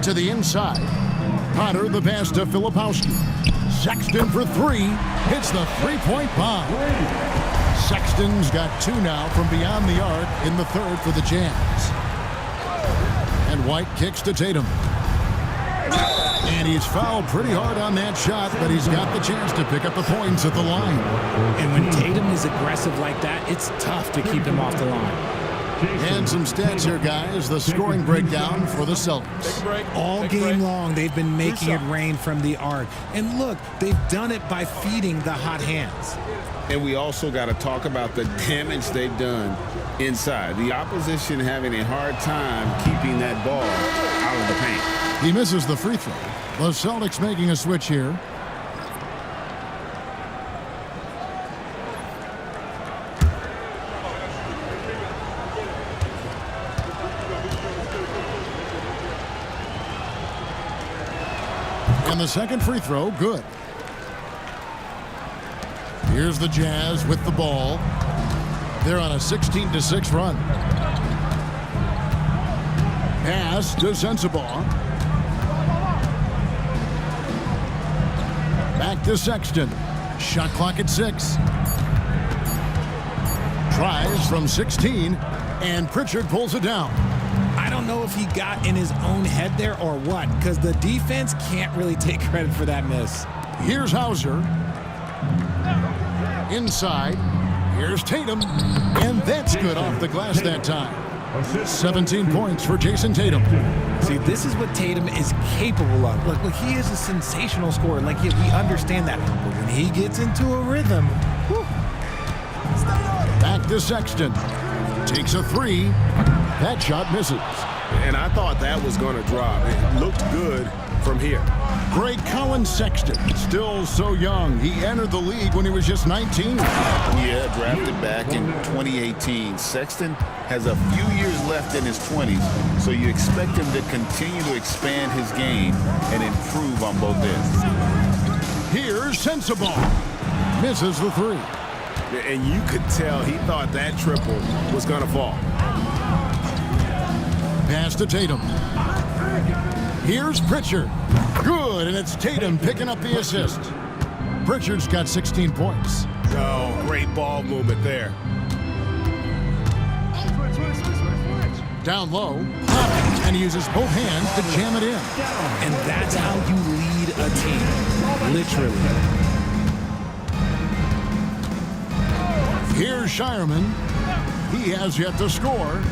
to the inside. Potter the pass to Filipowski. Sexton for three. Hits the three-point bomb. Sexton's got two now from beyond the arc in the third for the Jazz. And White kicks to Tatum. And he's fouled pretty hard on that shot, but he's got the chance to pick up the points at the line. And when Tatum is aggressive like that, it's tough to keep him off the line. And some stats here, guys. The scoring breakdown for the Celtics. All game long, they've been making it rain from the arc. And look, they've done it by feeding the hot hands. And we also got to talk about the damage they've done inside. The opposition having a hard time keeping that ball out of the paint. He misses the free throw. The Celtics making a switch here. And the second free throw, good. Here's the Jazz with the ball. They're on a 16-6 run. Pass to Sensabaugh. Back to Sexton. Shot clock at 6. Tries from 16, and Pritchard pulls it down. I don't know if he got in his own head there or what, because the defense can't really take credit for that miss. Here's Hauser. Inside. Here's Tatum. And that's good off the glass that time. 17 points for Jason Tatum. See, this is what Tatum is capable of. Look, he is a sensational scorer. Like, we understand that. But when he gets into a rhythm, whew. Back to Sexton. Takes a three. That shot misses. And I thought that was going to drop. It looked good from here. Great Colin Sexton, still so young. He entered the league when he was just 19. Yeah, drafted back in 2018. Sexton has a few years left in his 20s, so you expect him to continue to expand his game and improve on both ends. Here's Sensabaugh. Misses the three. And you could tell he thought that triple was going to fall. Pass to Tatum. Here's Pritchard. Good, and it's Tatum picking up the assist. Pritchard's got 16 points. Oh, great ball movement there. Down low, and he uses both hands to jam it in. And that's how you lead a team, literally. Here's Shireman. He has yet to score.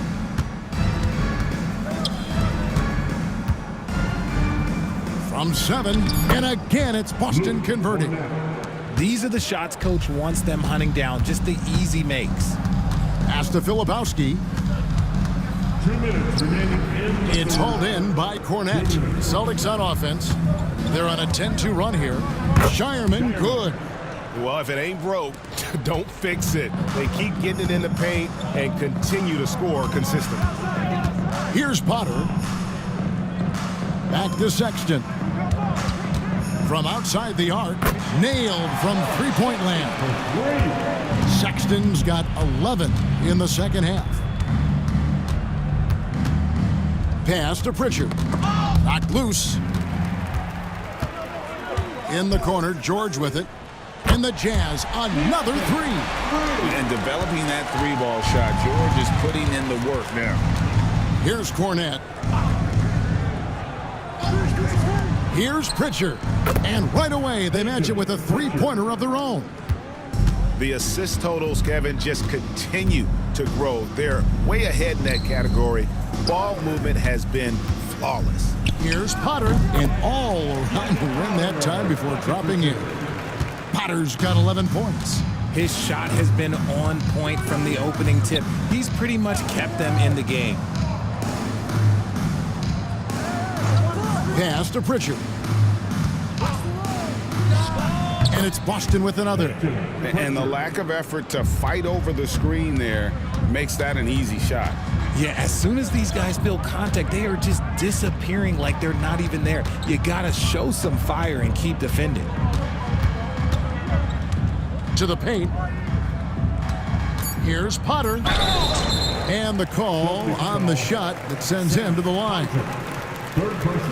From 7, and again it's Boston converting. These are the shots coach wants them hunting down, just the easy makes. Pass to Filipowski. 2 minutes remaining in. It's hauled in by Cornette. Celtics on offense. They're on a 10-2 run here. Shireman, good. Well, if it ain't broke, don't fix it. They keep getting it in the paint and continue to score consistently. Here's Potter. Back to Sexton. From outside the arc, nailed from three-point land. Sexton's got 11 in the second half. Pass to Pritchard. Knocked loose. In the corner, George with it. And the Jazz, another three. And developing that three-ball shot, George is putting in the work now. Here's Cornette. Here's Pritchard. And right away, they match it with a three-pointer of their own. The assist totals, Kevin, just continue to grow. They're way ahead in that category. Ball movement has been flawless. Here's Potter, and all around the rim that time before dropping in. Potter's got 11 points. His shot has been on point from the opening tip. He's pretty much kept them in the game. Pass to Pritchard. And it's Boston with another. And the lack of effort to fight over the screen there makes that an easy shot. Yeah, as soon as these guys feel contact, they are just disappearing like they're not even there. You gotta show some fire and keep defending. To the paint. Here's Potter. And the call on the shot that sends him to the line.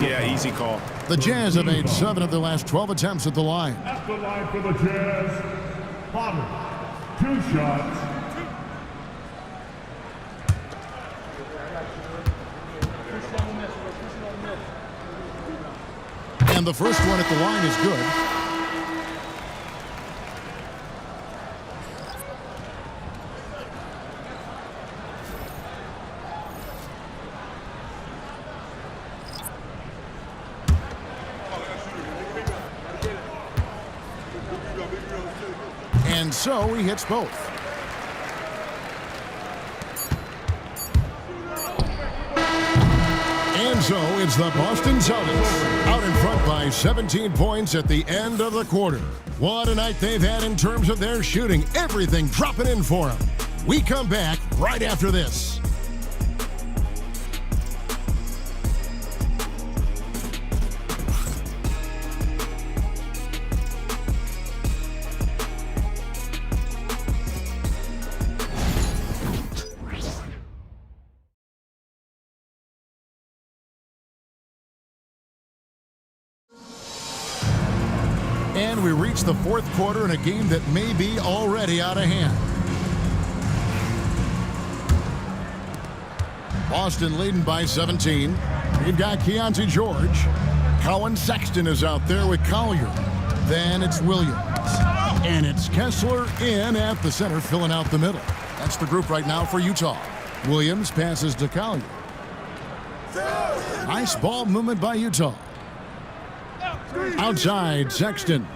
Yeah, easy call. The Jazz have made 7 of their last 12 attempts at the line. At the line for the Jazz, Potter. 2 shots. And the first one at the line is good. And so he hits both. And so it's the Boston Celtics out in front by 17 points at the end of the quarter. What a night they've had in terms of their shooting. Everything dropping in for them. We come back right after this. And we reach the fourth quarter in a game that may be already out of hand. Boston leading by 17. We've got Keontae George. Cowan Sexton is out there with Collier. Then it's Williams. And it's Kessler in at the center, filling out the middle. That's the group right now for Utah. Williams passes to Collier. Nice ball movement by Utah. Outside, Sexton.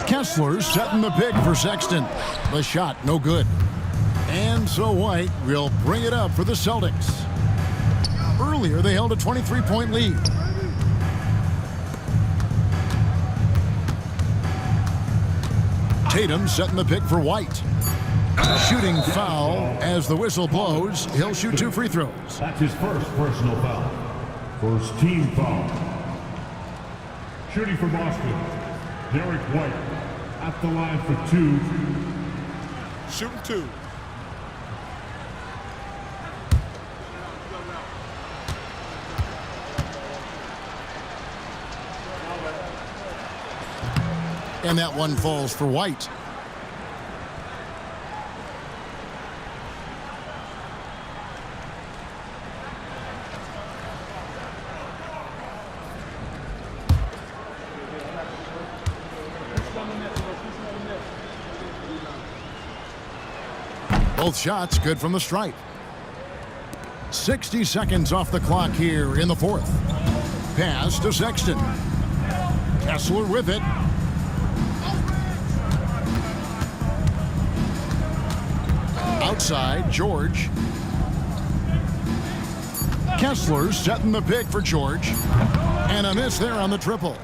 Kessler setting the pick for Sexton. The shot, no good. And so White will bring it up for the Celtics. Earlier, they held a 23-point lead. Tatum setting the pick for White. Shooting foul as the whistle blows. He'll shoot 2 free throws. That's his first personal foul. First team foul. Shooting for Boston, Derek White at the line for 2. Shooting 2. And that one falls for White. Both shots good from the stripe. 60 seconds off the clock here in the fourth. Pass to Sexton. Kessler with it. Outside, George. Kessler setting the pick for George. And a miss there on the triple.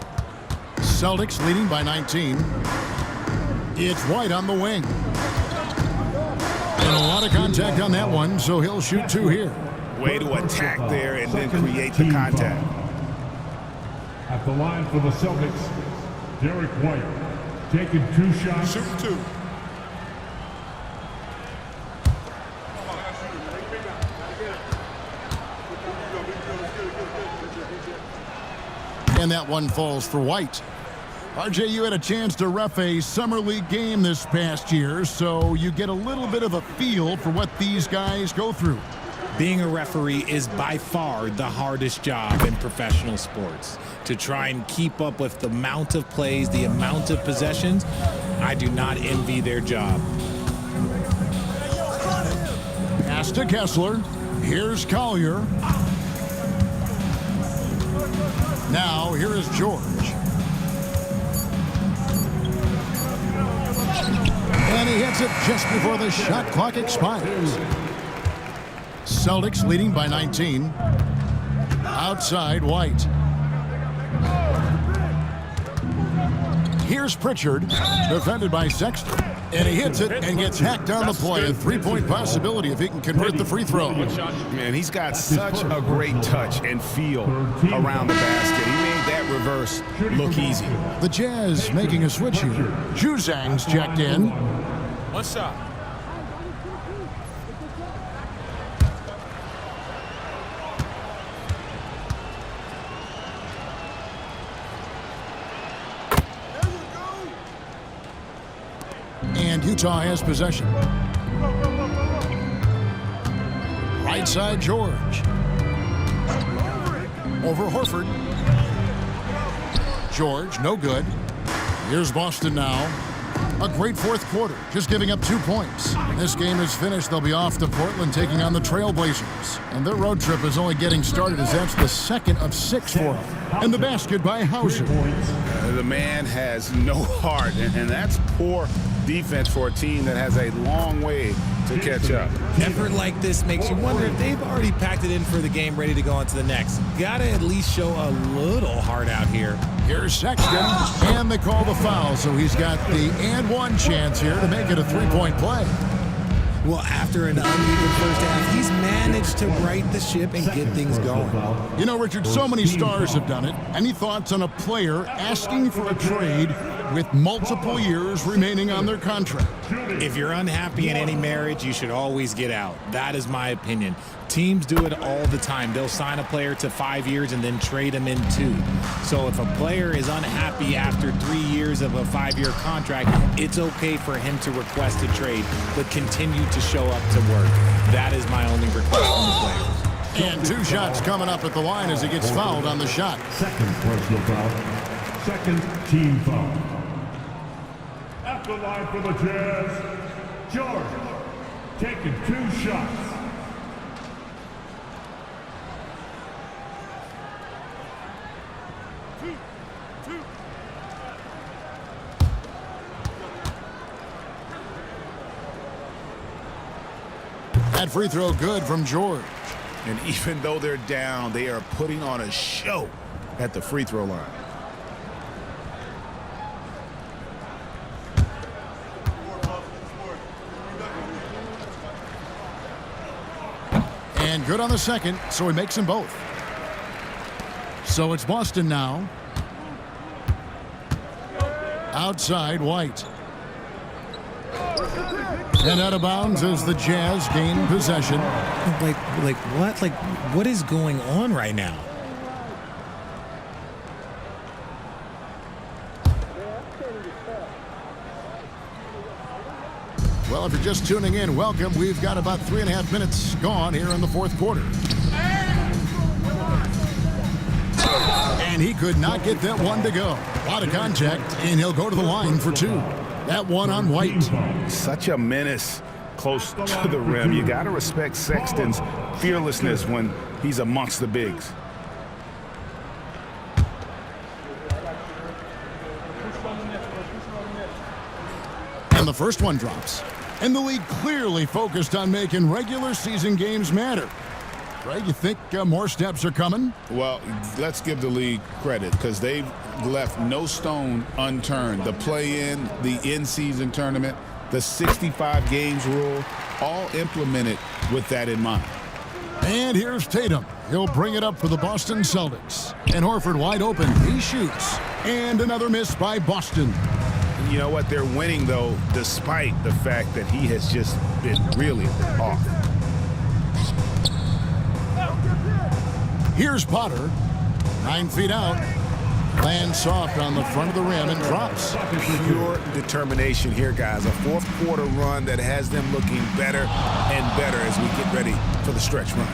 Celtics leading by 19. It's White on the wing. And a lot of contact on that one, so he'll shoot 2 here. Way to attack there and then create the contact. At the line for the Celtics, Derek White taking 2 shots. Shooting 2. And that one falls for White. RJ, you had a chance to ref a Summer League game this past year, so you get a little bit of a feel for what these guys go through. Being a referee is by far the hardest job in professional sports. To try and keep up with the amount of plays, the amount of possessions, I do not envy their job. Pass to Kessler. Here's Collier. Now, here is George. And he hits it just before the shot clock expires. Celtics leading by 19. Outside, White. Here's Pritchard, defended by Sexton. And he hits it and gets hacked on the play. A three-point possibility if he can convert the free throw. Man, he's got such a great touch and feel around the basket. He made that reverse look easy. The Jazz making a switch here. Juzang's checked in. One shot. And Utah has possession. Right side, George. Over Horford. George, no good. Here's Boston now. A great fourth quarter, just giving up 2 points. When this game is finished, they'll be off to Portland taking on the Trailblazers. And their road trip is only getting started as that's the second of 6 for them. And the basket by Hauser. The man has no heart, and that's poor defense for a team that has a long way to catch up. Effort like this makes you wonder if they've already packed it in for the game, ready to go on to the next. Gotta at least show a little heart out here. Here's Sexton, and they call the foul, so he's got the and one chance here to make it a three-point play. Well, after an uneven first half, he's managed to right the ship and get things going. You know, Richard, so many stars have done it. Any thoughts on a player asking for a trade with multiple years remaining on their contract? If you're unhappy in any marriage, you should always get out. That is my opinion. Teams do it all the time. They'll sign a player to 5 years and then trade him in 2. So if a player is unhappy after 3 years of a 5-year contract, it's okay for him to request a trade, but continue to show up to work. That is my only request from the players. And 2 shots coming up at the line as he gets fouled on the shot. Second personal foul. Second team foul. At the line for the Jazz, George taking 2 shots. That free throw good from George. And even though they're down, they are putting on a show at the free throw line. And good on the second, so he makes them both. So it's Boston now. Outside, White. And out of bounds as the Jazz gain possession. Like what? Like, what is going on right now? Well, if you're just tuning in, welcome. We've got about 3.5 minutes gone here in the fourth quarter. And he could not get that one to go. A lot of contact, and he'll go to the line for 2. That one on White. Such a menace close to the rim. You got to respect Sexton's fearlessness when he's amongst the bigs. And the first one drops. And the league clearly focused on making regular season games matter. Greg, you think more steps are coming? Well, let's give the league credit because they've left no stone unturned. The play-in, the in-season tournament, the 65 games rule, all implemented with that in mind. And here's Tatum. He'll bring it up for the Boston Celtics. And Horford wide open. He shoots. And another miss by Boston. You know what? They're winning, though, despite the fact that he has just been really off. Here's Potter. 9 feet out. Lands soft on the front of the rim and drops. Pure determination here, guys. A fourth quarter run that has them looking better and better as we get ready for the stretch run.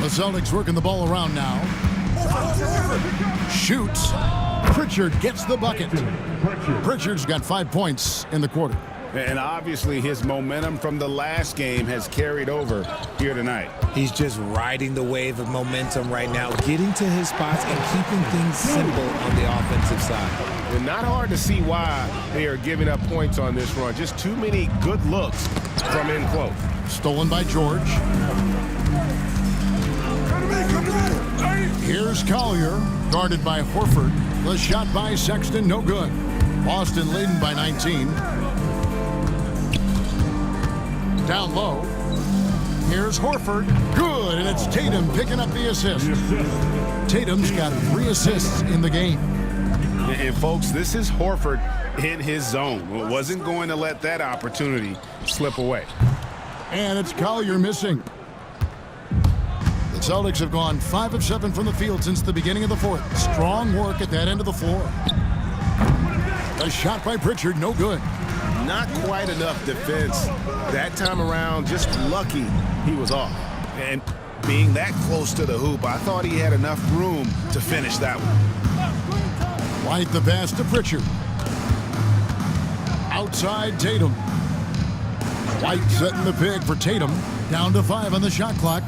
The Celtics working the ball around now. Shoots. Pritchard gets the bucket. Pritchard's got 5 points in the quarter. And obviously his momentum from the last game has carried over here tonight. He's just riding the wave of momentum right now, getting to his spots and keeping things simple on the offensive side. And not hard to see why they are giving up points on this run. Just too many good looks from in close. Stolen by George. Here's Collier, guarded by Horford. The shot by Sexton, no good. Boston leading by 19. Down low. Here's Horford. Good, and it's Tatum picking up the assist. Tatum's got 3 assists in the game. And folks, this is Horford in his zone. Wasn't going to let that opportunity slip away. And it's Collier missing. The Celtics have gone 5 of 7 from the field since the beginning of the fourth. Strong work at that end of the floor. A shot by Pritchard, no good. Not quite enough defense that time around. Just lucky he was off. And being that close to the hoop, I thought he had enough room to finish that one. White the pass to Pritchard. Outside Tatum. White setting the pick for Tatum. Down to 5 on the shot clock.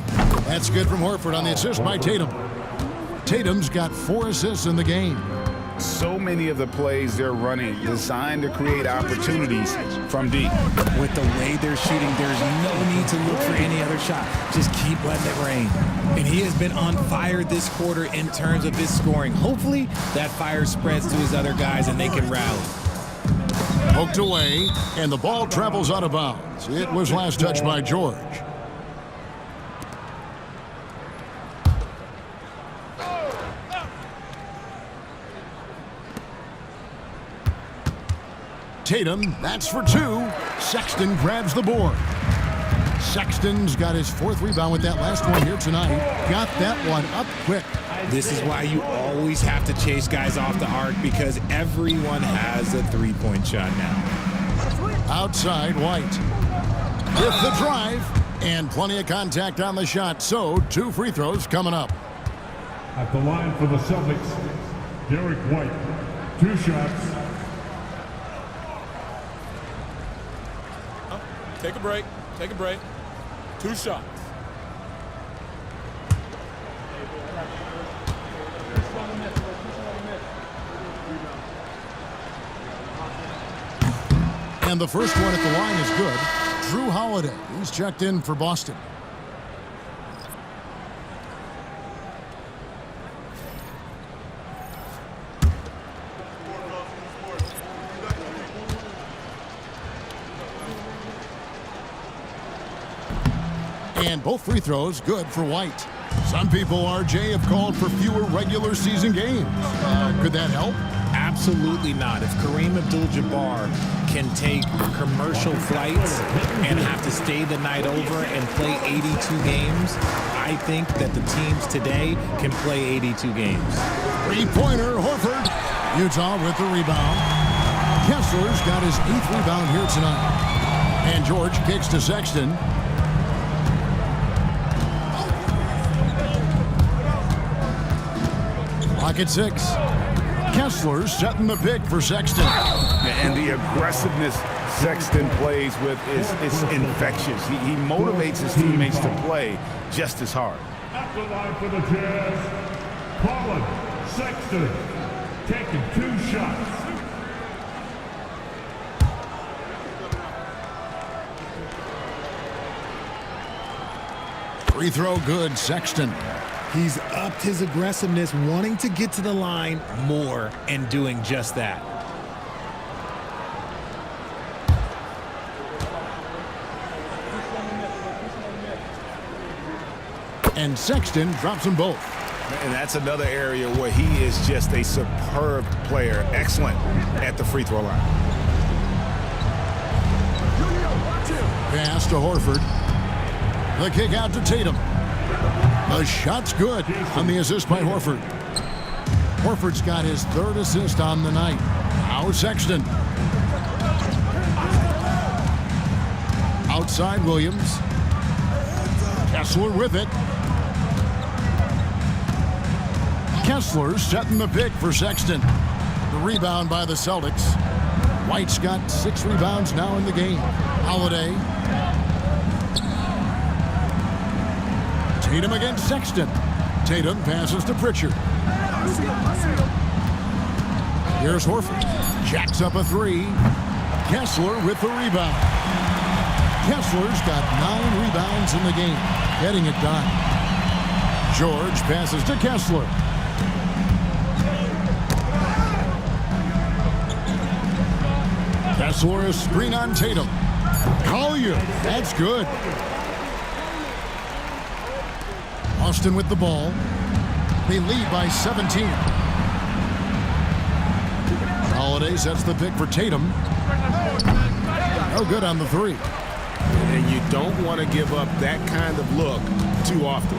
That's good from Horford on the assist by Tatum. Tatum's got 4 assists in the game. So many of the plays they're running designed to create opportunities from deep. With the way they're shooting, there's no need to look for any other shot. Just keep letting it rain. And he has been on fire this quarter in terms of his scoring. Hopefully that fire spreads to his other guys and they can rally. Poked away, and the ball travels out of bounds. It was last touched by George. Tatum, that's for 2. Sexton grabs the board. Sexton's got his 4th rebound with that last one here tonight. Got that one up quick. This is why you always have to chase guys off the arc, because everyone has a three-point shot now. Outside White. With the drive, and plenty of contact on the shot. So 2 free throws coming up. At the line for the Celtics, Derek White. 2 shots. Take a break. Take a break. 2 shots. And the first one at the line is good. Drew Holiday. He's checked in for Boston. And both free throws good for White. Some people, RJ, have called for fewer regular season games. Could that help? Absolutely not. If Kareem Abdul-Jabbar can take commercial flights and have to stay the night over and play 82 games, I think that the teams today can play 82 games. Three-pointer, Horford. Utah with the rebound. Kessler's got his 8th rebound here tonight. And George kicks to Sexton. Pocket 6. Kessler's setting the pick for Sexton. And the aggressiveness Sexton plays with is infectious. He motivates his teammates to play just as hard. At the line for the Jazz, Colin Sexton, taking 2 shots. Free throw good, Sexton. He's upped his aggressiveness, wanting to get to the line more and doing just that. And Sexton drops them both. And that's another area where he is just a superb player. Excellent at the free throw line. Pass to Horford. The kick out to Tatum. The shot's good on the assist by Horford. Horford's got his 3rd assist on the night. Now Sexton. Outside Williams. Kessler with it. Kessler setting the pick for Sexton. The rebound by the Celtics. White's got 6 rebounds now in the game. Holiday. Tatum against Sexton. Tatum passes to Pritchard. Here's Horford. Jacks up a 3. Kessler with the rebound. Kessler's got 9 rebounds in the game. Getting it done. George passes to Kessler. Kessler, a screen on Tatum. Collier, that's good. Boston with the ball. They lead by 17. Holiday sets the pick for Tatum. No good on the 3. And you don't want to give up that kind of look too often.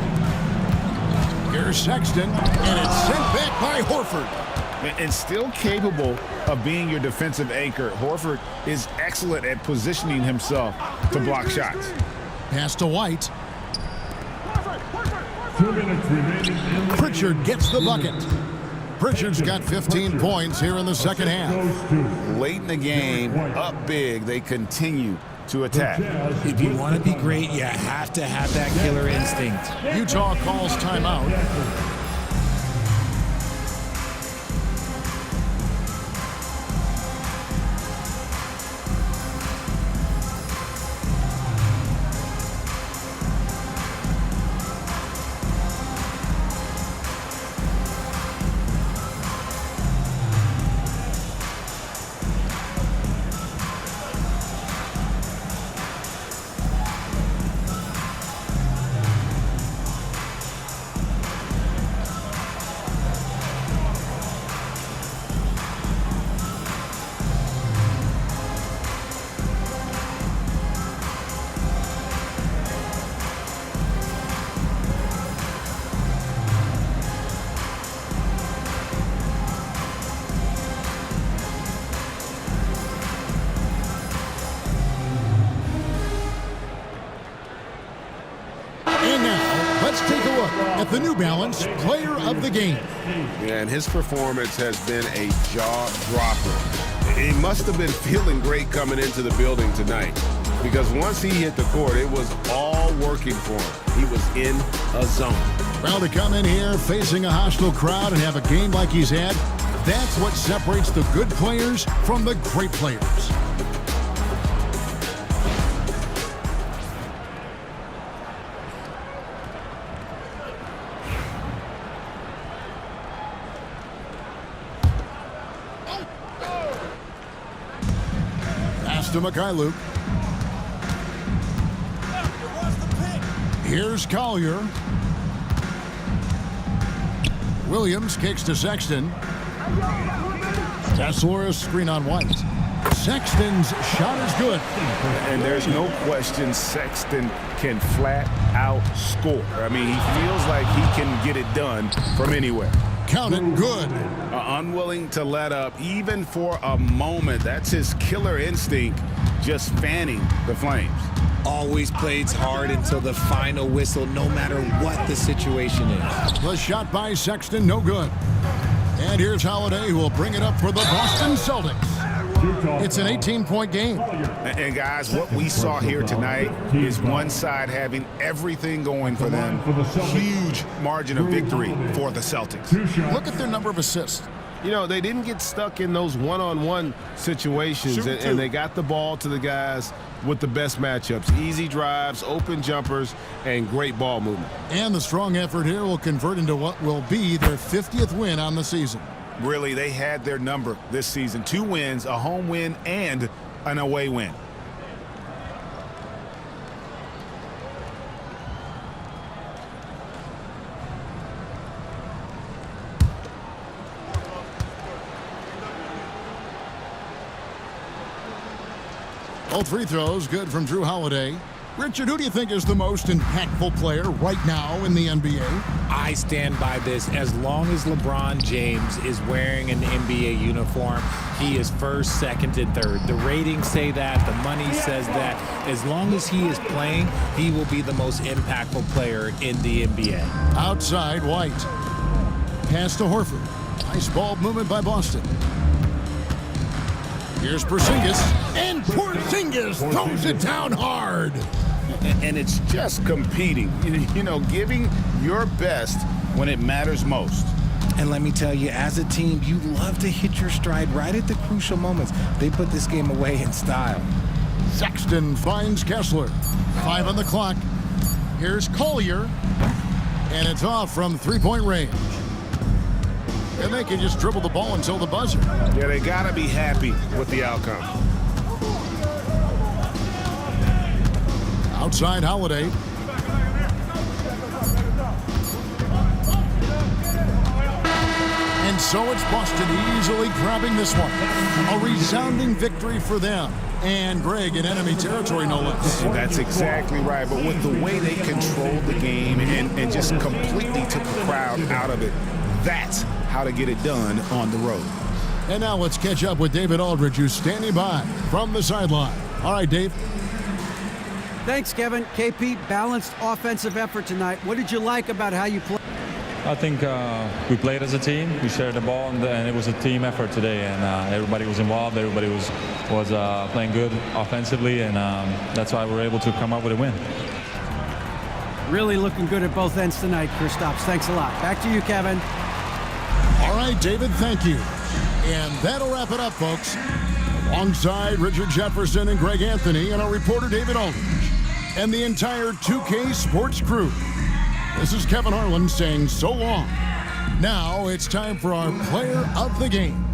Here's Sexton, and it's sent back by Horford. And still capable of being your defensive anchor, Horford is excellent at positioning himself to block shots. Pass to White. 2 minutes remaining. Pritchard gets the bucket. Pritchard's got 15 points here in the second half. Late in the game, up big, they continue to attack. If you want to be great, you have to have that killer instinct. Utah calls timeout. At the New Balance Player of the Game. And his performance has been a jaw-dropper. He must have been feeling great coming into the building tonight, because once he hit the court, it was all working for him. He was in a zone. Well, to come in here facing a hostile crowd and have a game like he's had, that's what separates the good players from the great players. To Mikhailuk. Here's Collier. Williams kicks to Sexton. Kessler, a screen on White. Sexton's shot is good. And there's no question Sexton can flat out score. I mean, he feels like he can get it done from anywhere. Count it, good. Unwilling to let up even for a moment. That's his killer instinct, just fanning the flames. Always plays hard until the final whistle, no matter what the situation is. The shot by Sexton, no good. And here's Holiday, who will bring it up for the Boston Celtics. It's an 18-point game. And guys, what we saw here tonight is one side having everything going for them. Huge margin of victory for the Celtics. Look at their number of assists. You know, they didn't get stuck in those one-on-one situations, and they got the ball to the guys with the best matchups. Easy drives, open jumpers, and great ball movement. And the strong effort here will convert into what will be their 50th win on the season. Really, they had their number this season. 2 wins, a home win, and an away win. Both free throws good from Drew Holiday. Richard, who do you think is the most impactful player right now in the NBA? I stand by this. As long as LeBron James is wearing an NBA uniform, he is first, second, and third. The ratings say that. The money says that. As long as he is playing, he will be the most impactful player in the NBA. Outside, White. Pass to Horford. Nice ball movement by Boston. Here's Porzingis, and Porzingis throws it down hard. And it's just competing, you know, giving your best when it matters most. And let me tell you, as a team, you love to hit your stride right at the crucial moments. They put this game away in style. Sexton finds Kessler. 5 on the clock. Here's Collier, and it's off from three-point range. And they can just dribble the ball until the buzzer. Yeah, they got to be happy with the outcome. Outside, Holiday. And so it's Boston easily grabbing this one. A resounding victory for them. And Greg in enemy territory, no less. That's exactly right. But with the way they controlled the game and just completely took the crowd out of it, that's how to get it done on the road. And now let's catch up with David Aldridge, who's standing by from the sideline. All right, Dave. Thanks, Kevin. KP, balanced offensive effort tonight. What did you like about how you played? I think we played as a team. We shared the ball, and it was a team effort today. And everybody was involved. Everybody was playing good offensively, and that's why we were able to come up with a win. Really looking good at both ends tonight, Kristaps. Thanks a lot. Back to you, Kevin. All right, David, thank you. And that'll wrap it up, folks. Alongside Richard Jefferson and Greg Anthony and our reporter David Aldridge and the entire 2K Sports crew. This is Kevin Harlan saying so long. Now it's time for our player of the game.